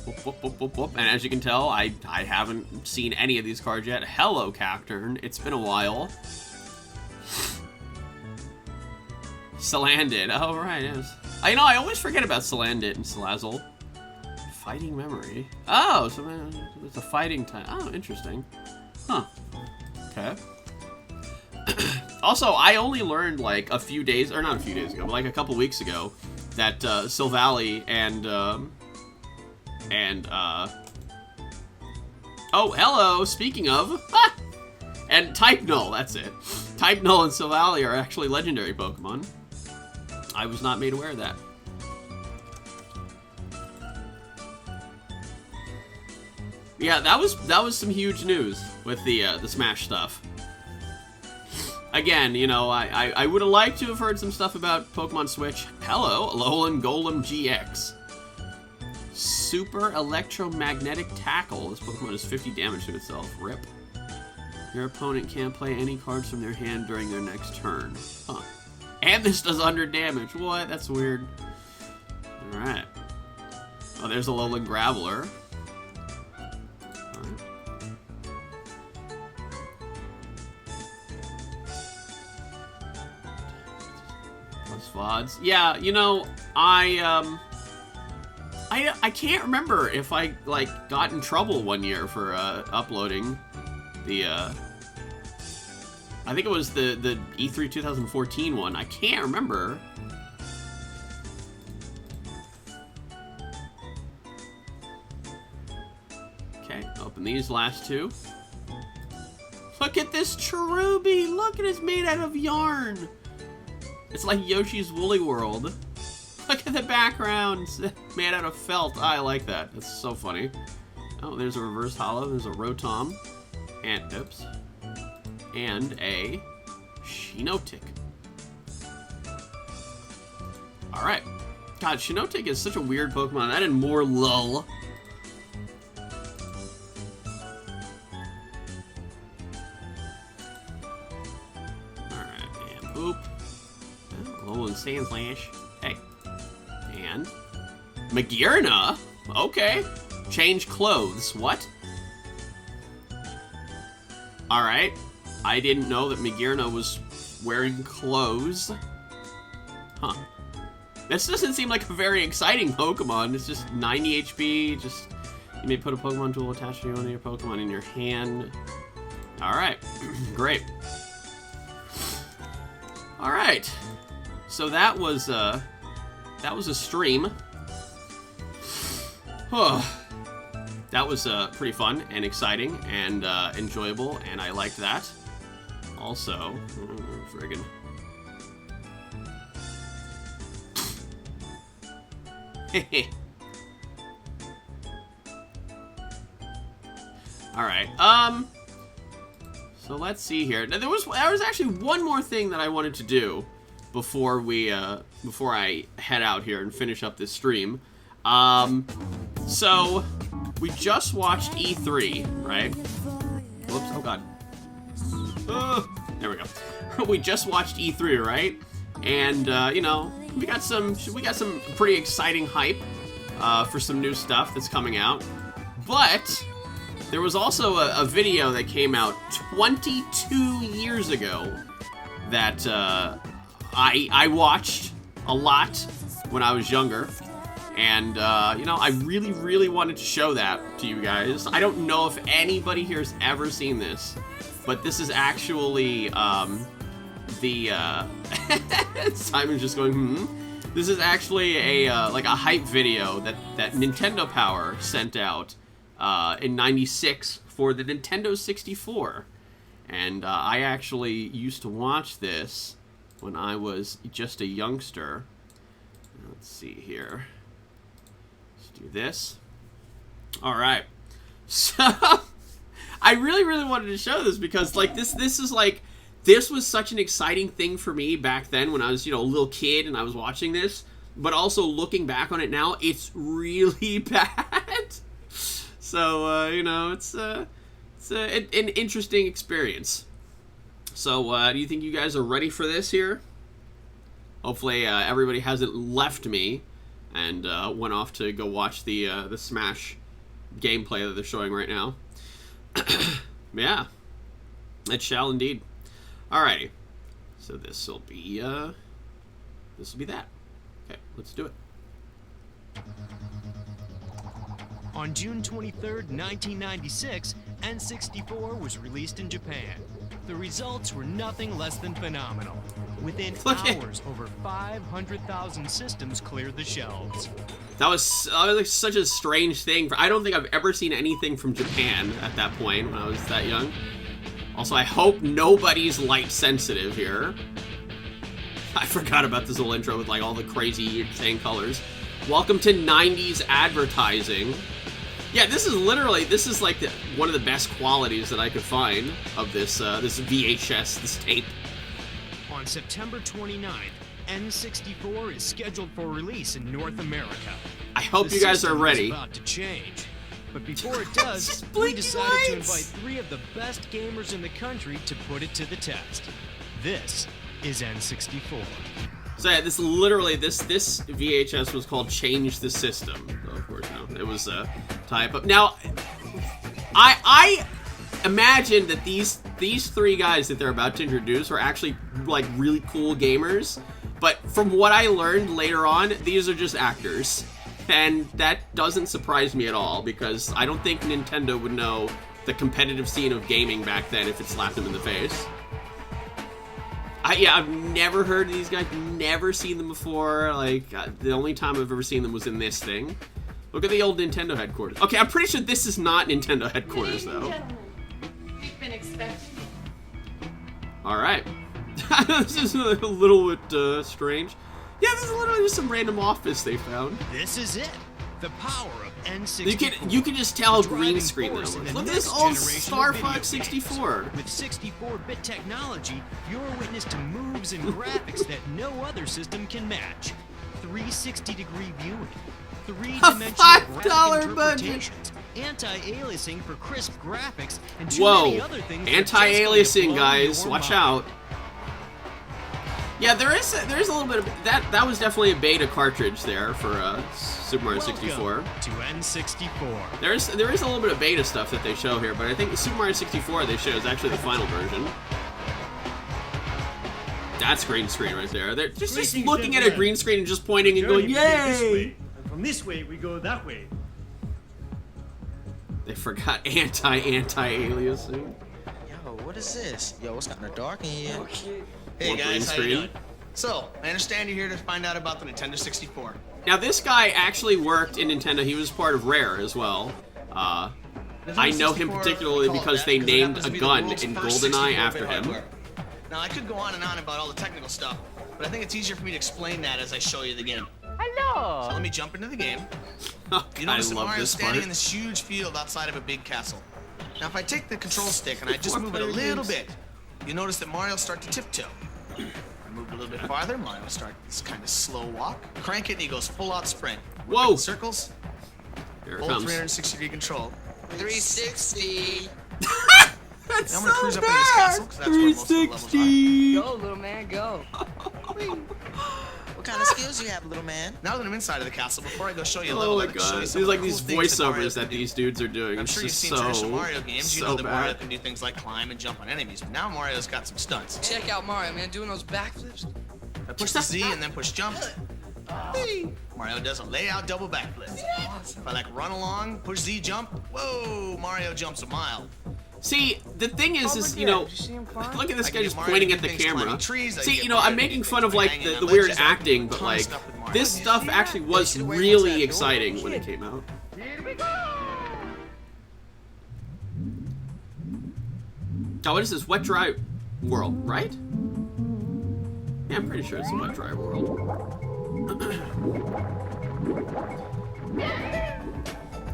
[SPEAKER 1] Whoop, whoop, whoop, whoop, whoop. And as you can tell, I haven't seen any of these cards yet. Hello, Cacturn. It's been a while. Salandit. Oh, right, yes. You know, I always forget about Salandit and Salazzle. Fighting memory. Oh, so it's a fighting time. Oh, interesting. Huh. Okay. Also, I only learned like a few days, or not a few days ago, but like a couple weeks ago, that Silvally and oh, hello, speaking of, and Type Null, that's it. Type Null and Silvally are actually legendary Pokemon. I was not made aware of that. Yeah, that was some huge news with the Smash stuff. Again, you know, I would have liked to have heard some stuff about Pokemon Switch. Hello, Alolan Golem GX. Super Electromagnetic Tackle. This Pokemon does 50 damage to itself. Rip. Your opponent can't play any cards from their hand during their next turn. Huh. And this does 100 damage. What? That's weird. Alright. Oh, there's Alolan Graveler. VODs. Yeah, you know, I can't remember if I, like, got in trouble one year for, uploading the, I think it was the E3 2014 one. I can't remember. Okay, open these last two. Look at this Cherubi! Look, it is made out of yarn! It's like Yoshi's Woolly World. Look at the background. It's made out of felt. I like that. That's so funny. Oh, there's a reverse holo. There's a Rotom. And, oops. And a Shiinotic. Alright. God, Shiinotic is such a weird Pokemon. That and more lull. Alright, and boop. Alolan Sandslash. Hey. And Magearna? Okay. Change clothes. What? Alright. I didn't know that Magearna was wearing clothes. Huh. This doesn't seem like a very exciting Pokemon. It's just 90 HP. Just you may put a Pokemon tool attached to one of your Pokemon in your hand. All right, great. All right, so that was a stream. That was pretty fun and exciting and enjoyable, and I liked that. Also, friggin'. All right. So let's see here. Now, there was actually one more thing that I wanted to do before I head out here and finish up this stream. So we just watched E3, right? Whoops! Oh God. There we go. We just watched E3, right? And you know, we got some pretty exciting hype for some new stuff that's coming out. But there was also a video that came out 22 years ago that I watched a lot when I was younger. And, you know, I really, really wanted to show that to you guys. I don't know if anybody here has ever seen this, but this is actually, Simon's just going, This is actually like a hype video that Nintendo Power sent out, in '96 for the Nintendo 64. And, I actually used to watch this when I was just a youngster. Let's see here. Do this. All right. So I really, really wanted to show this because like this was such an exciting thing for me back then when I was, you know, a little kid and I was watching this, but also looking back on it now, it's really bad. So, you know, it's an interesting experience. So, do you think you guys are ready for this here? Hopefully, everybody hasn't left me and went off to go watch the Smash gameplay that they're showing right now. Yeah, it shall indeed. Alrighty, so this will be that. Okay, let's do it.
[SPEAKER 15] On June 23rd, 1996, N64 was released in Japan. The results were nothing less than phenomenal. Within hours, over 500,000 systems cleared the shelves.
[SPEAKER 1] That was like such a strange thing. I don't think I've ever seen anything from Japan at that point when I was that young. Also, I hope nobody's light sensitive here. I forgot about this little intro with like all the crazy insane colors. Welcome to 90s advertising. Yeah, this is like one of the best qualities that I could find of this this VHS, this tape.
[SPEAKER 15] On September 29th, N64 is scheduled for release in North America.
[SPEAKER 1] I hope you guys are ready.
[SPEAKER 15] It's about to change. But before it does, we decided to invite 3 of the best gamers in the country to put it to the test. This is N64.
[SPEAKER 1] So yeah, this VHS was called Change the System. So of course, no, it was type up. Now, I imagine that these 3 guys that they're about to introduce are actually like really cool gamers. But from what I learned later on, these are just actors. And that doesn't surprise me at all, because I don't think Nintendo would know the competitive scene of gaming back then if it slapped them in the face. Yeah, I've never heard of these guys, never seen them before. Like, the only time I've ever seen them was in this thing. Look at the old Nintendo headquarters. Okay, I'm pretty sure this is not Nintendo headquarters, though.
[SPEAKER 6] We've been expecting.
[SPEAKER 1] Alright. This is a little bit strange. Yeah, this is literally just some random office they found.
[SPEAKER 15] This is it. The power of N64.
[SPEAKER 1] You can just tell green screen that was. Look at this old Star Fox 64.
[SPEAKER 15] With 64-bit technology, you're witness to moves and graphics that no other system can match. 360-degree viewing, 3-dimensional graphic interpretations, anti-aliasing for crisp graphics, and too many other things.
[SPEAKER 1] Anti-aliasing, guys, watch out. Yeah, there is a little bit of that was definitely a beta cartridge there for Super Mario 64.
[SPEAKER 15] Welcome to N64.
[SPEAKER 1] There is a little bit of beta stuff that they show here, but I think the Super Mario 64 they show is actually the final version. That's green screen right there. They're just looking at a green screen and just pointing and going, yay!
[SPEAKER 16] And from this way, we go that way.
[SPEAKER 1] They forgot anti-aliasing.
[SPEAKER 17] Yo, what is this? Yo, it's kind of dark in here.
[SPEAKER 18] Hey
[SPEAKER 1] More green
[SPEAKER 18] guys, how you doing?
[SPEAKER 1] screen.
[SPEAKER 18] So, I understand you're here to find out about the Nintendo 64.
[SPEAKER 1] Now this guy actually worked in Nintendo. He was part of Rare as well. I know him particularly because they named a gun in GoldenEye after him.
[SPEAKER 18] Now, I could go on and on about all the technical stuff, but I think it's easier for me to explain that as I show you the game.
[SPEAKER 19] Hello!
[SPEAKER 18] So let me jump into the game.
[SPEAKER 1] Oh,
[SPEAKER 18] You
[SPEAKER 1] I
[SPEAKER 18] notice that
[SPEAKER 1] love
[SPEAKER 18] Mario's
[SPEAKER 1] this
[SPEAKER 18] standing
[SPEAKER 1] part.
[SPEAKER 18] in this huge field outside of a big castle. Now, if I take the control stick and I just
[SPEAKER 1] Four
[SPEAKER 18] move it a
[SPEAKER 1] player
[SPEAKER 18] little
[SPEAKER 1] games.
[SPEAKER 18] bit, you notice that Mario starts to tiptoe. I move a little bit farther, Mario starts this kind of slow walk. Crank it and he goes full out sprint.
[SPEAKER 1] Whoa!
[SPEAKER 18] Circles.
[SPEAKER 1] Here it
[SPEAKER 18] Full
[SPEAKER 1] comes.
[SPEAKER 18] 360-degree control.
[SPEAKER 17] 360.
[SPEAKER 18] Now I'm gonna cruise up into this castle because that's where most of the levels are.
[SPEAKER 19] 360. Go, little man, go.
[SPEAKER 17] What kind of skills do you have, little man?
[SPEAKER 18] Now that I'm inside of the castle, before I go show you a
[SPEAKER 1] Oh
[SPEAKER 18] level,
[SPEAKER 1] my
[SPEAKER 18] let me show you
[SPEAKER 1] god.
[SPEAKER 18] some
[SPEAKER 1] These
[SPEAKER 18] of
[SPEAKER 1] like
[SPEAKER 18] the
[SPEAKER 1] these
[SPEAKER 18] cool things that Mario
[SPEAKER 1] voiceovers that
[SPEAKER 18] can do.
[SPEAKER 1] these dudes are doing.
[SPEAKER 18] I'm
[SPEAKER 1] It's
[SPEAKER 18] sure you've
[SPEAKER 1] just
[SPEAKER 18] seen
[SPEAKER 1] so,
[SPEAKER 18] traditional Mario games. You know
[SPEAKER 1] so
[SPEAKER 18] that Mario
[SPEAKER 1] bad.
[SPEAKER 18] can do things like climb and jump on enemies, but now Mario's got some stunts.
[SPEAKER 19] Check out Mario, man, doing those backflips.
[SPEAKER 18] I push the Z and then push jump. Mario does a layout double backflip. If I like run along, push Z jump, whoa, Mario jumps a mile.
[SPEAKER 1] See, the thing is, you know, look at this guy just pointing at the camera. See, you know, I'm making fun of like the weird acting, but like this stuff actually was really exciting when it came out. Oh, what is this? Wet Dry World, right? Yeah, I'm pretty sure it's a Wet Dry World.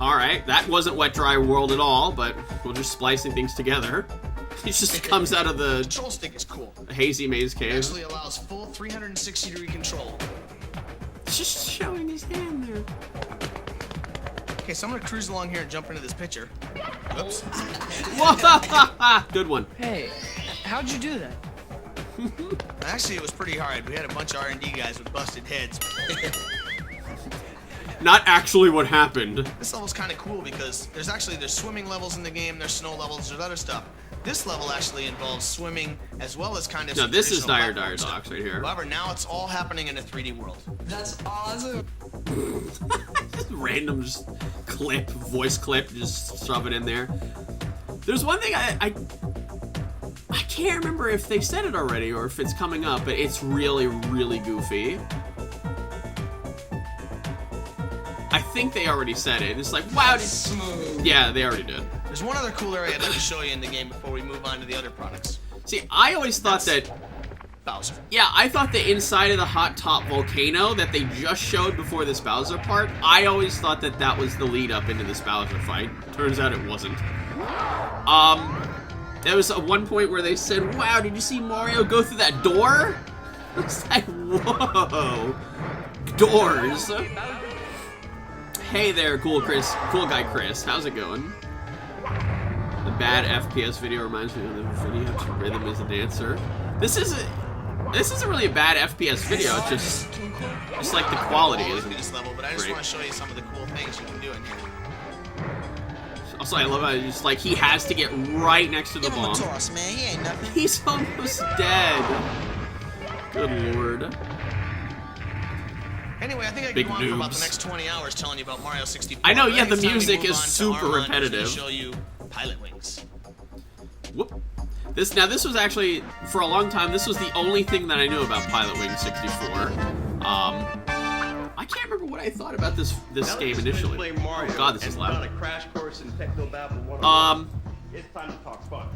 [SPEAKER 1] Alright, that wasn't Wet Dry World at all, but we're just splicing things together. He just comes out of the
[SPEAKER 18] control stick is cool.
[SPEAKER 1] hazy maze
[SPEAKER 18] It
[SPEAKER 1] cave.
[SPEAKER 18] actually allows full 360-degree control.
[SPEAKER 1] Just showing his hand there.
[SPEAKER 18] Okay, so I'm gonna cruise along here and jump into this picture. Oops.
[SPEAKER 1] Whoa! Good one.
[SPEAKER 19] Hey, how'd you do that?
[SPEAKER 18] Actually, it was pretty hard. We had a bunch of R&D guys with busted heads.
[SPEAKER 1] Not actually what happened.
[SPEAKER 18] This level's kind of cool because there's swimming levels in the game, there's snow levels, there's other stuff. This level actually involves swimming as well as kind of
[SPEAKER 1] No,
[SPEAKER 18] some
[SPEAKER 1] this is
[SPEAKER 18] traditional
[SPEAKER 1] Dire
[SPEAKER 18] platform
[SPEAKER 1] Docks
[SPEAKER 18] stuff.
[SPEAKER 1] right here.
[SPEAKER 18] However, now it's all happening in a 3D world.
[SPEAKER 19] That's awesome.
[SPEAKER 1] Just random just clip, voice clip, just shove it in there. There's one thing I can't remember if they said it already or if it's coming up, but it's really, really goofy. I think they already said it. It's like, wow. Yeah, they already did.
[SPEAKER 18] There's one other cool area I'd like to show you in the game before we move on to the other products.
[SPEAKER 1] See, I always thought that...
[SPEAKER 18] Bowser.
[SPEAKER 1] Yeah, I thought the inside of the hot top volcano that they just showed before this Bowser part, I always thought that that was the lead up into this Bowser fight. Turns out it wasn't. There was at one point where they said, wow, did you see Mario go through that door? I was like, whoa. Doors. Hey there, cool guy Chris. How's it going? The bad FPS video reminds me of the video to Rhythm is a Dancer. This isn't really a bad FPS video. It's just like the quality isn't
[SPEAKER 18] this level, but I just
[SPEAKER 1] great.
[SPEAKER 18] want to show you some of the cool things you can do in here.
[SPEAKER 1] Also, I love how it's like he has to get right next to the bomb.
[SPEAKER 17] Toss, man. He ain't nothing.
[SPEAKER 1] He's almost dead. Good lord.
[SPEAKER 18] Anyway, I think I
[SPEAKER 1] Big
[SPEAKER 18] could go on for about the
[SPEAKER 1] noobs.
[SPEAKER 18] next 20 hours telling you about Mario 64.
[SPEAKER 1] I know,
[SPEAKER 18] but
[SPEAKER 1] yeah,
[SPEAKER 18] I think
[SPEAKER 1] the
[SPEAKER 18] it's time we
[SPEAKER 1] music
[SPEAKER 18] move
[SPEAKER 1] is
[SPEAKER 18] on to
[SPEAKER 1] super
[SPEAKER 18] our run, which
[SPEAKER 1] repetitive.
[SPEAKER 18] will show you Pilot Wings.
[SPEAKER 1] Whoop. This was actually, for a long time, this was the only thing that I knew about Pilot Wings 64. I can't remember what I thought about this game initially. Oh god, this is loud.
[SPEAKER 20] A crash course in Technobabble 101. It's time to talk fun.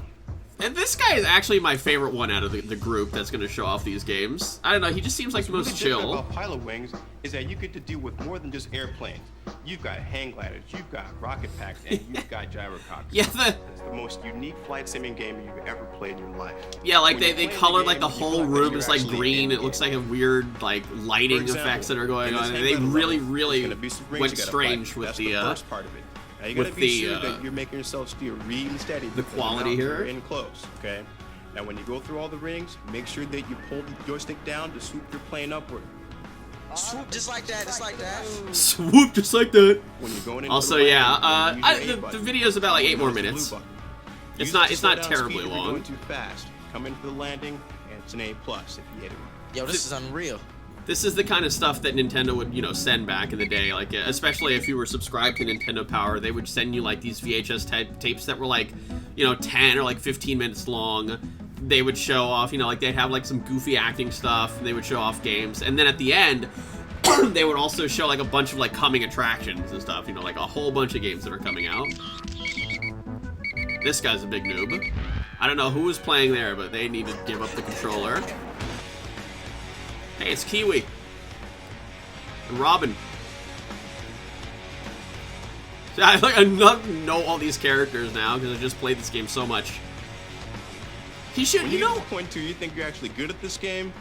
[SPEAKER 1] And this guy is actually my favorite one out of the group that's going to show off these games. I don't know, he just seems like the most
[SPEAKER 20] What's really different
[SPEAKER 1] chill.
[SPEAKER 20] about Pilot Wings is that you get to deal with more than just airplanes. You've got hang gliders, you've got rocket packs, and you've got gyrocopters.
[SPEAKER 1] Yeah,
[SPEAKER 20] It's the most unique flight simming game you've ever played in your life.
[SPEAKER 1] Yeah, like
[SPEAKER 20] When you're
[SPEAKER 1] they
[SPEAKER 20] playing
[SPEAKER 1] colored
[SPEAKER 20] the
[SPEAKER 1] like the
[SPEAKER 20] game, you
[SPEAKER 1] whole
[SPEAKER 20] feel like
[SPEAKER 1] room
[SPEAKER 20] you're
[SPEAKER 1] is like
[SPEAKER 20] actually
[SPEAKER 1] green.
[SPEAKER 20] in
[SPEAKER 1] It
[SPEAKER 20] the
[SPEAKER 1] looks like
[SPEAKER 20] game.
[SPEAKER 1] a weird like lighting
[SPEAKER 20] For example,
[SPEAKER 1] effects that are going
[SPEAKER 20] in this
[SPEAKER 1] on.
[SPEAKER 20] hang
[SPEAKER 1] They
[SPEAKER 20] glider
[SPEAKER 1] really,
[SPEAKER 20] level,
[SPEAKER 1] really
[SPEAKER 20] there's gonna be some rings
[SPEAKER 1] went
[SPEAKER 20] you gotta
[SPEAKER 1] strange
[SPEAKER 20] fight.
[SPEAKER 1] with
[SPEAKER 20] That's
[SPEAKER 1] the
[SPEAKER 20] first part of it. Now you gotta
[SPEAKER 1] with
[SPEAKER 20] be
[SPEAKER 1] the,
[SPEAKER 20] sure that you're making yourself steer really steady.
[SPEAKER 1] the
[SPEAKER 20] because
[SPEAKER 1] quality
[SPEAKER 20] now
[SPEAKER 1] here.
[SPEAKER 20] You're in close, okay? Now when you go through all the rings, make sure that you pull the joystick down to swoop your plane upward.
[SPEAKER 17] Swoop just like that, just like that.
[SPEAKER 1] Swoop just like that.
[SPEAKER 20] When you're going into
[SPEAKER 1] Also,
[SPEAKER 20] the
[SPEAKER 1] yeah,
[SPEAKER 20] landing, you use your A
[SPEAKER 1] the
[SPEAKER 20] button.
[SPEAKER 1] video's about like 8 more
[SPEAKER 20] Use the blue
[SPEAKER 1] minutes.
[SPEAKER 20] button.
[SPEAKER 1] It's
[SPEAKER 20] Use
[SPEAKER 1] not
[SPEAKER 20] it to
[SPEAKER 1] it's
[SPEAKER 20] slow
[SPEAKER 1] not
[SPEAKER 20] down
[SPEAKER 1] terribly
[SPEAKER 20] speed if you're
[SPEAKER 1] long.
[SPEAKER 20] going too fast. Come into the landing and It's an A+ if you hit it.
[SPEAKER 18] Yo, this is unreal.
[SPEAKER 1] This is the kind of stuff that Nintendo would, you know, send back in the day. Like, especially if you were subscribed to Nintendo Power, they would send you, like, these VHS tapes that were, like, you know, 10 or, like, 15 minutes long. They would show off, you know, like, they'd have, like, some goofy acting stuff. They would show off games. And then at the end, they would also show, like, a bunch of, like, coming attractions and stuff. You know, like, a whole bunch of games that are coming out. This guy's a big noob. I don't know who was playing there, but they need to give up the controller. Hey, it's Kiwi. And Robin. See, I know all these characters now because I just played this game so much. He should, you know.
[SPEAKER 20] Point two, you think you're actually good at this game?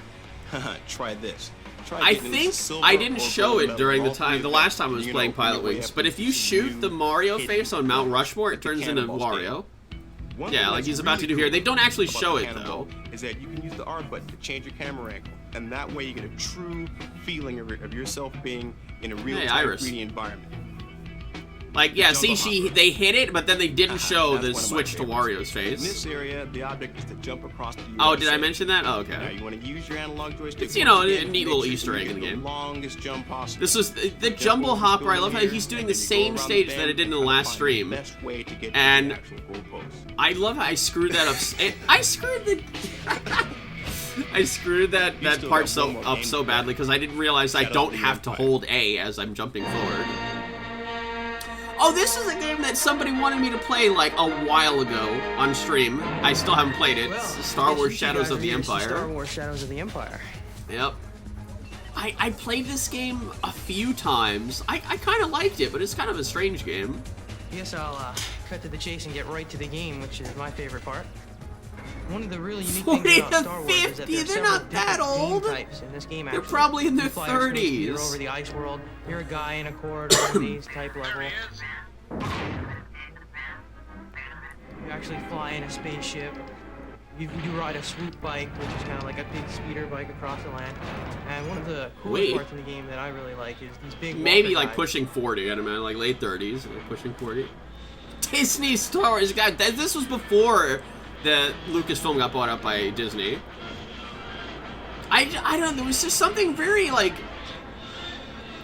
[SPEAKER 20] Try this.
[SPEAKER 1] I think I didn't show it during the last time I was playing Pilot Wings, but if you shoot the Mario face on Mount Rushmore, it turns into Wario. Yeah, like he's about to do here. They don't actually show it, though.
[SPEAKER 20] Is that you can use the R button to change your camera angle, and that way you get a true feeling of yourself being in a real-time 3D environment.
[SPEAKER 1] Like, yeah, see, they hit it, but then they didn't show the switch to Wario's face.
[SPEAKER 20] In this area, the object is to jump across the
[SPEAKER 1] Oh, did I mention that? Oh, okay.
[SPEAKER 20] Now you want to use your analog joystick.
[SPEAKER 1] It's, you know, a neat little Easter egg in the game.
[SPEAKER 20] Longest jump possible.
[SPEAKER 1] This was the Jumble Hopper. I love how he's doing the same stage that I did in the last stream. And I love how I screwed that up. I screwed the... I screwed that part so badly because I didn't realize I don't have to hold A as I'm jumping forward. Oh, this is a game that somebody wanted me to play like a while ago on stream. I still haven't played it. It's Star Wars Shadows of the Empire.
[SPEAKER 19] Star Wars Shadows of the Empire.
[SPEAKER 1] Yep. I played this game a few times. I kind of liked it, but it's kind of a strange game.
[SPEAKER 19] I guess I'll cut to the chase and get right to the game, which is my favorite part. One of the really unique things about Star Wars is that
[SPEAKER 1] they're not that old.
[SPEAKER 19] Types in this game,
[SPEAKER 1] they're probably in their 30s.
[SPEAKER 19] You're over the ice world. You're a guy in a corridor maze type level. You actually fly in a spaceship. You ride a swoop bike, which is kind of like a big speeder bike across the land. And one of the coolest parts in the game that I really like is these big.
[SPEAKER 1] Maybe like pushing 40. I don't know, like late 30s, like pushing 40. Disney Star Wars. God, this was before the Lucasfilm got bought up by Disney. I don't know, there was just something very, like,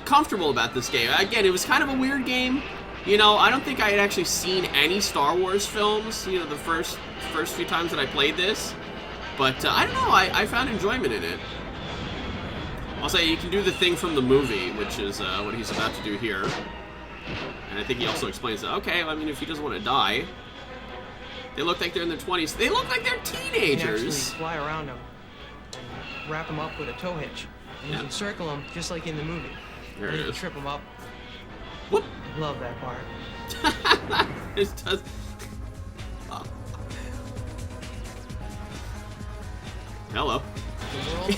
[SPEAKER 1] comfortable about this game. Again, it was kind of a weird game. You know, I don't think I had actually seen any Star Wars films, you know, the first few times that I played this. But, I don't know, I found enjoyment in it. Also, you can do the thing from the movie, which is what he's about to do here. And I think he also explains that, okay, I mean, if he doesn't want to die... They look like they're in their 20s. They look like they're teenagers.
[SPEAKER 19] You can actually fly around them and wrap them up with a tow hitch. And you can circle them just like in the movie.
[SPEAKER 1] There it is.
[SPEAKER 19] Trip them up.
[SPEAKER 1] Whoop.
[SPEAKER 19] Love that part.
[SPEAKER 1] It does. Hello.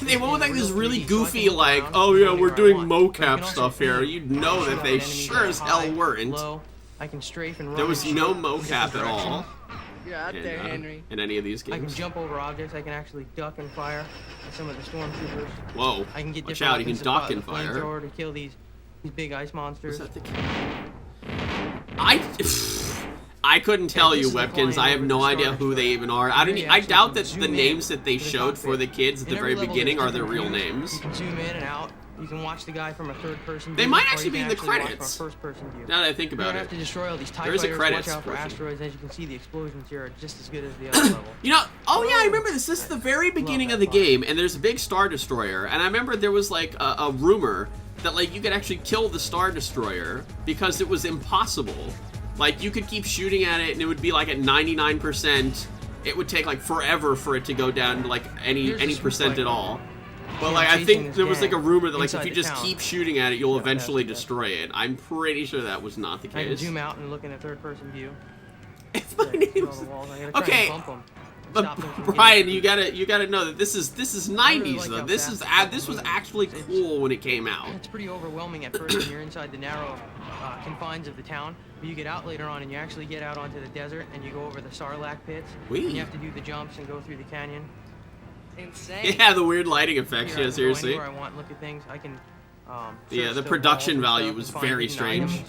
[SPEAKER 1] They went with like this really goofy, like, oh yeah, we're doing mocap stuff here. You know that they sure as hell weren't.
[SPEAKER 19] I can strafe and run.
[SPEAKER 1] There was no mocap at all.
[SPEAKER 19] You're out there, Henry.
[SPEAKER 1] In any of these games.
[SPEAKER 19] I can jump over objects. I can actually duck and fire at some of the stormtroopers.
[SPEAKER 1] Whoa!
[SPEAKER 19] I can get
[SPEAKER 1] watch out! You can duck and fire.
[SPEAKER 19] To kill these big ice monsters.
[SPEAKER 1] I couldn't tell you, Webkins. I have no idea who they even are. I doubt that the names that they showed for the kids at the very beginning are their real names.
[SPEAKER 19] You can zoom in and out. You can watch the guy from a third-person view.
[SPEAKER 1] They might actually be in the credits.
[SPEAKER 19] First-person view.
[SPEAKER 1] Now that I think about it.
[SPEAKER 19] You have to destroy all these TIE
[SPEAKER 1] There's a credits.
[SPEAKER 19] Watch out for asteroids. As you can see, the explosions here are just as good as the other level.
[SPEAKER 1] You know, oh yeah, I remember this. This is the very beginning of the game, and there's a big Star Destroyer, and I remember there was like a rumor that like you could actually kill the Star Destroyer because it was impossible. Like you could keep shooting at it, and it would be like at 99%. It would take like forever for it to go down to like any percent at all. But like I think there was like a rumor that like if you just keep shooting at it, you'll eventually destroy it. I'm pretty sure that was not the case.
[SPEAKER 19] I can zoom out and look in a third-person view.
[SPEAKER 1] My name's... Okay, but Brian, you gotta know that this is 90s though. This was actually cool when it came out.
[SPEAKER 19] It's pretty overwhelming at first when you're inside the narrow confines of the town. But you get out later on and you actually get out onto the desert and you go over the Sarlacc pits. And you have to do the jumps and go through the canyon. Insane.
[SPEAKER 1] Yeah, the weird lighting effects. Yeah, seriously.
[SPEAKER 19] Where I want, look at things. I can.
[SPEAKER 1] Yeah, the production value was very strange.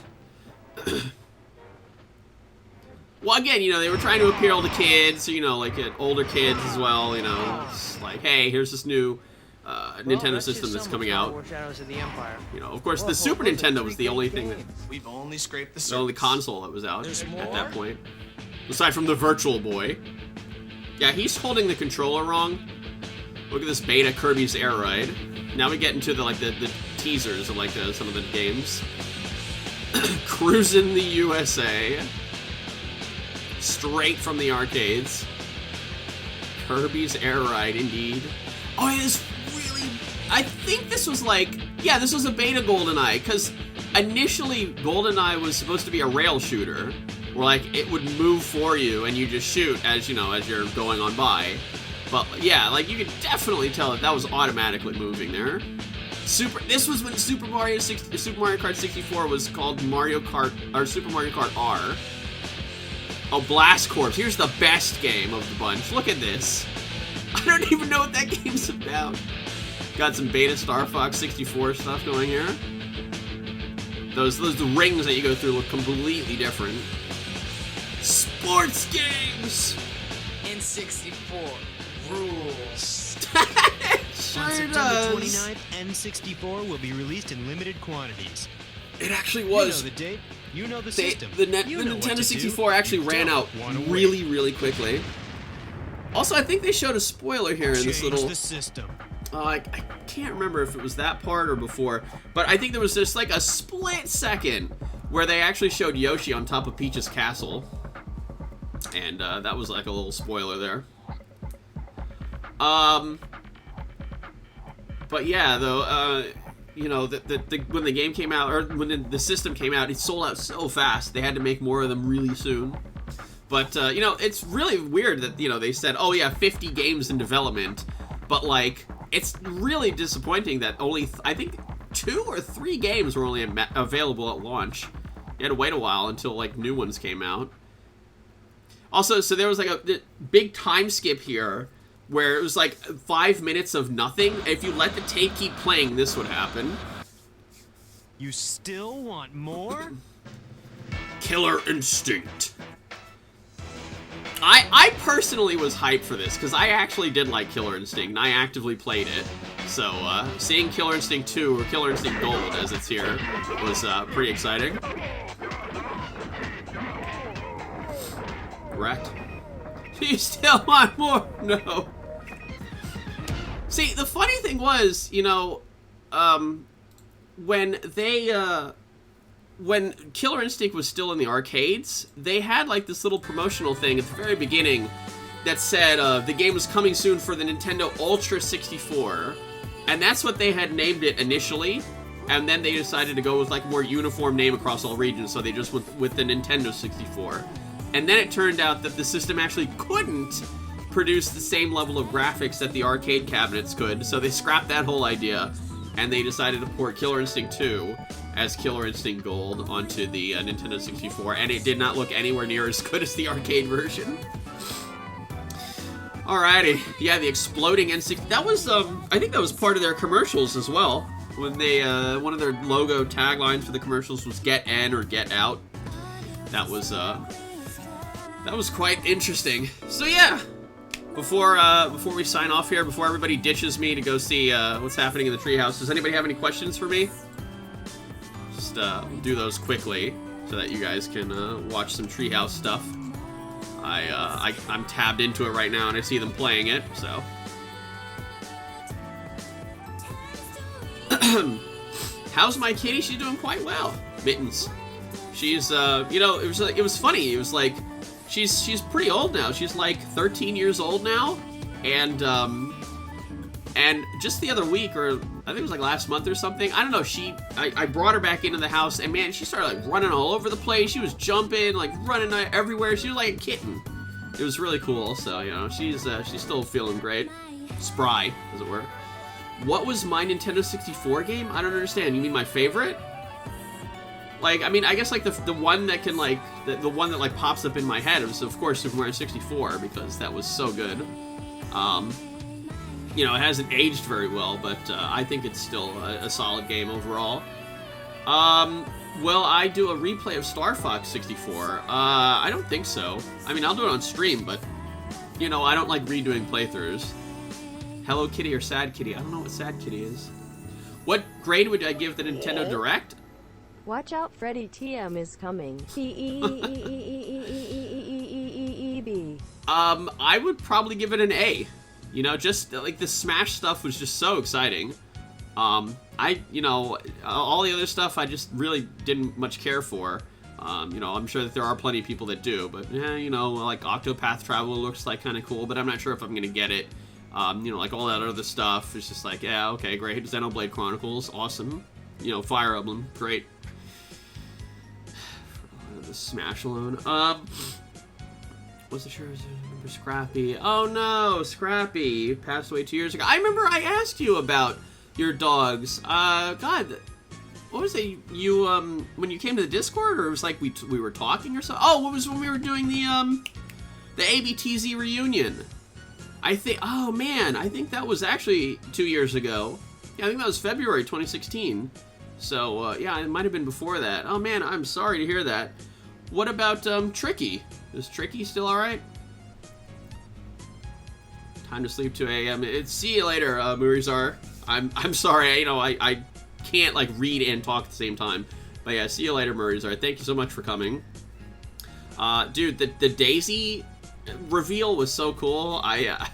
[SPEAKER 1] Well, again, you know, they were trying to appeal to kids, you know, like older kids as well, you know. It's like, hey, here's this new Nintendo system that's coming out. You know, of course, the Super Nintendo was the only thing that...
[SPEAKER 18] We've only scraped the surface.
[SPEAKER 1] The only console that was out at that point. Aside from the Virtual Boy. Yeah, he's holding the controller wrong. Look at this beta Kirby's Air Ride. Now we get into the teasers of like some of the games. Cruisin' the USA. Straight from the arcades. Kirby's Air Ride, indeed. Oh, it is really... I think this was like... Yeah, this was a beta GoldenEye, because initially GoldenEye was supposed to be a rail shooter, where like it would move for you and you just shoot as, you know, as you're going on by. But yeah, like you could definitely tell that was automatically moving there. This was when Super Mario Kart 64 was called Mario Kart, or Super Mario Kart R. Oh, Blast Corps. Here's the best game of the bunch. Look at this. I don't even know what that game's about. Got some beta Star Fox 64 stuff going here. The rings that you go through look completely different. Sports games!
[SPEAKER 13] N64 rules.
[SPEAKER 1] Sure
[SPEAKER 15] On September
[SPEAKER 1] does.
[SPEAKER 15] 29th, N64 will be released in limited quantities.
[SPEAKER 1] It actually was.
[SPEAKER 15] You know the date, you know the system.
[SPEAKER 1] The
[SPEAKER 15] You know what
[SPEAKER 1] Nintendo
[SPEAKER 15] to
[SPEAKER 1] 64
[SPEAKER 15] do.
[SPEAKER 1] actually
[SPEAKER 15] You
[SPEAKER 1] ran
[SPEAKER 15] don't
[SPEAKER 1] out
[SPEAKER 15] wanna
[SPEAKER 1] really, really quickly. Also, I think they showed a spoiler here in this
[SPEAKER 15] Change
[SPEAKER 1] little...
[SPEAKER 15] the system.
[SPEAKER 1] I can't remember if it was that part or before, but I think there was just like a split second where they actually showed Yoshi on top of Peach's castle. And that was like a little spoiler there. But yeah, though, you know, when the game came out, or when the system came out, it sold out so fast, they had to make more of them really soon. But, you know, it's really weird that, you know, they said, oh yeah, 50 games in development, but like, it's really disappointing that only, I think, 2 or 3 games were only available at launch. You had to wait a while until, like, new ones came out. Also, so there was, like, a big time skip here, where it was, like, 5 minutes of nothing. If you let the tape keep playing, this would happen.
[SPEAKER 15] You still want more?
[SPEAKER 1] Killer Instinct. I personally was hyped for this, because I actually did like Killer Instinct, and I actively played it. So, seeing Killer Instinct 2, or Killer Instinct Gold, as it's here, was pretty exciting. Wrecked. You still want more? No. See, the funny thing was, you know, when Killer Instinct was still in the arcades, they had like this little promotional thing at the very beginning that said the game was coming soon for the Nintendo Ultra 64, and that's what they had named it initially, and then they decided to go with like a more uniform name across all regions, so they just went with the Nintendo 64. And then it turned out that the system actually couldn't produce the same level of graphics that the arcade cabinets could, so they scrapped that whole idea, and they decided to port Killer Instinct 2 as Killer Instinct Gold onto the Nintendo 64, and it did not look anywhere near as good as the arcade version. Alrighty, yeah, the exploding N64, that was, I think that was part of their commercials as well, when they, one of their logo taglines for the commercials was Get In or Get Out. That was quite interesting. So yeah, before we sign off here, before everybody ditches me to go see what's happening in the treehouse, does anybody have any questions for me? Just do those quickly so that you guys can watch some treehouse stuff. I'm tabbed into it right now and I see them playing it, so. How's my kitty? She's doing quite well. Mittens. She's you know, it was funny. It was like she's pretty old now. She's like 13 years old now, and just the other week, or I think it was like last month or something, I don't know, I brought her back into the house, and man, she started like running all over the place. She was jumping, like running everywhere. She was like a kitten. It was really cool. So, you know, she's still feeling great. Spry, as it were. What was my Nintendo 64 game? I don't understand. You mean my favorite? Like, I mean, I guess like the one that can like, the one that like pops up in my head was of course Super Mario 64, because that was so good. You know, it hasn't aged very well, but I think it's still a solid game overall. will I do a replay of Star Fox 64? I don't think so. I mean, I'll do it on stream, but, you know, I don't like redoing playthroughs. Hello Kitty or Sad Kitty? I don't know what Sad Kitty is. What grade would I give the Nintendo Direct?
[SPEAKER 2] Watch out, Freddy TM is coming.
[SPEAKER 1] I would probably give it an A. You know, just like the Smash stuff was just so exciting. You know, all the other stuff I just really didn't much care for. You know, I'm sure that there are plenty of people that do, but yeah, you know, like Octopath Traveler looks like kind of cool, but I'm not sure if I'm gonna get it. You know, like all that other stuff, it's just like, yeah, okay, great. Xenoblade Chronicles, awesome. You know, Fire Emblem, great. The Smash alone. What's the sure? Remember Scrappy? Oh no, Scrappy passed away 2 years ago. I remember I asked you about your dogs. God, what was it? You when you came to the Discord, or it was like we were talking or something? Oh, what was when we were doing the ABTZ reunion? I think. Oh man, I think that was actually 2 years ago. Yeah, I think that was February 2016. So yeah, it might have been before that. Oh man, I'm sorry to hear that. What about Tricky? Is Tricky still alright? Time to sleep 2 a.m. See you later, Murizar. I'm sorry, you know, I can't like read and talk at the same time. But yeah, see you later, Murizar. Thank you so much for coming. Dude, the Daisy reveal was so cool. I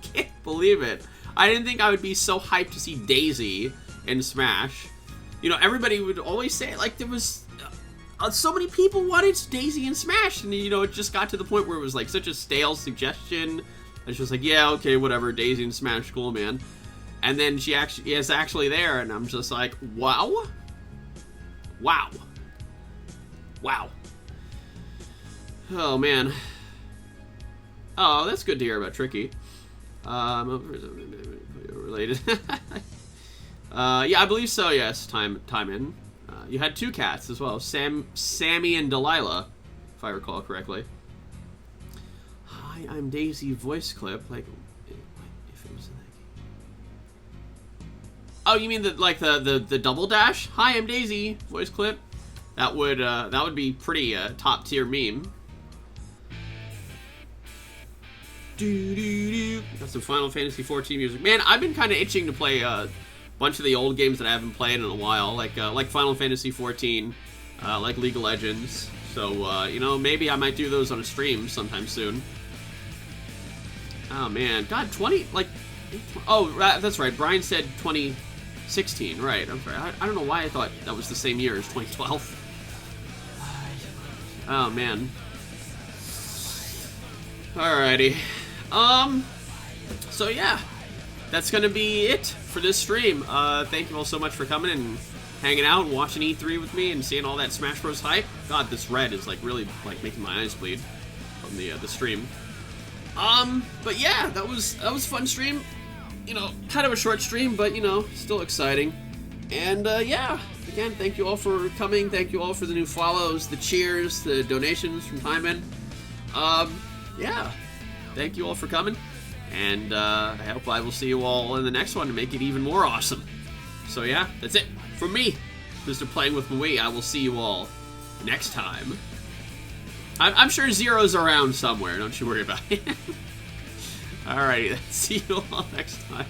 [SPEAKER 1] can't believe it. I didn't think I would be so hyped to see Daisy in Smash. You know, everybody would always say, like, there was so many people wanted Daisy in Smash, and you know, it just got to the point where it was like such a stale suggestion. It's just like, yeah, okay, whatever, Daisy in Smash, cool, man. And then she actually is actually there, and I'm just like, wow, wow, wow. Oh man. Oh, that's good to hear about Tricky. Related. Yeah, I believe so. Yes, time in. You had 2 cats as well, Sammy and Delilah, if I recall correctly. Hi, I'm Daisy voice clip. Like, if it was in that game. Oh, you mean the double dash? Hi, I'm Daisy voice clip. That would be pretty top tier meme. Got some Final Fantasy 14 music. Man, I've been kind of itching to play bunch of the old games that I haven't played in a while, like Final Fantasy 14, like League of Legends. So you know, maybe I might do those on a stream sometime soon. Oh man, God, 20 like, oh that's right. Brian said 2016, right? I'm sorry. I don't know why I thought that was the same year as 2012. Oh man. Alrighty. So yeah. That's gonna be it for this stream. Thank you all so much for coming and hanging out and watching E3 with me and seeing all that Smash Bros. Hype. God, this red is like really like making my eyes bleed from the stream. But yeah, that was a fun stream. You know, kind of a short stream, but you know, still exciting. And yeah, again, thank you all for coming. Thank you all for the new follows, the cheers, the donations from Timon. Yeah, thank you all for coming. And I hope I will see you all in the next one to make it even more awesome. So yeah, that's it from me, Mr. Playing with Wii. I will see you all next time. I'm sure Zero's around somewhere. Don't you worry about it. Alrighty, see you all next time.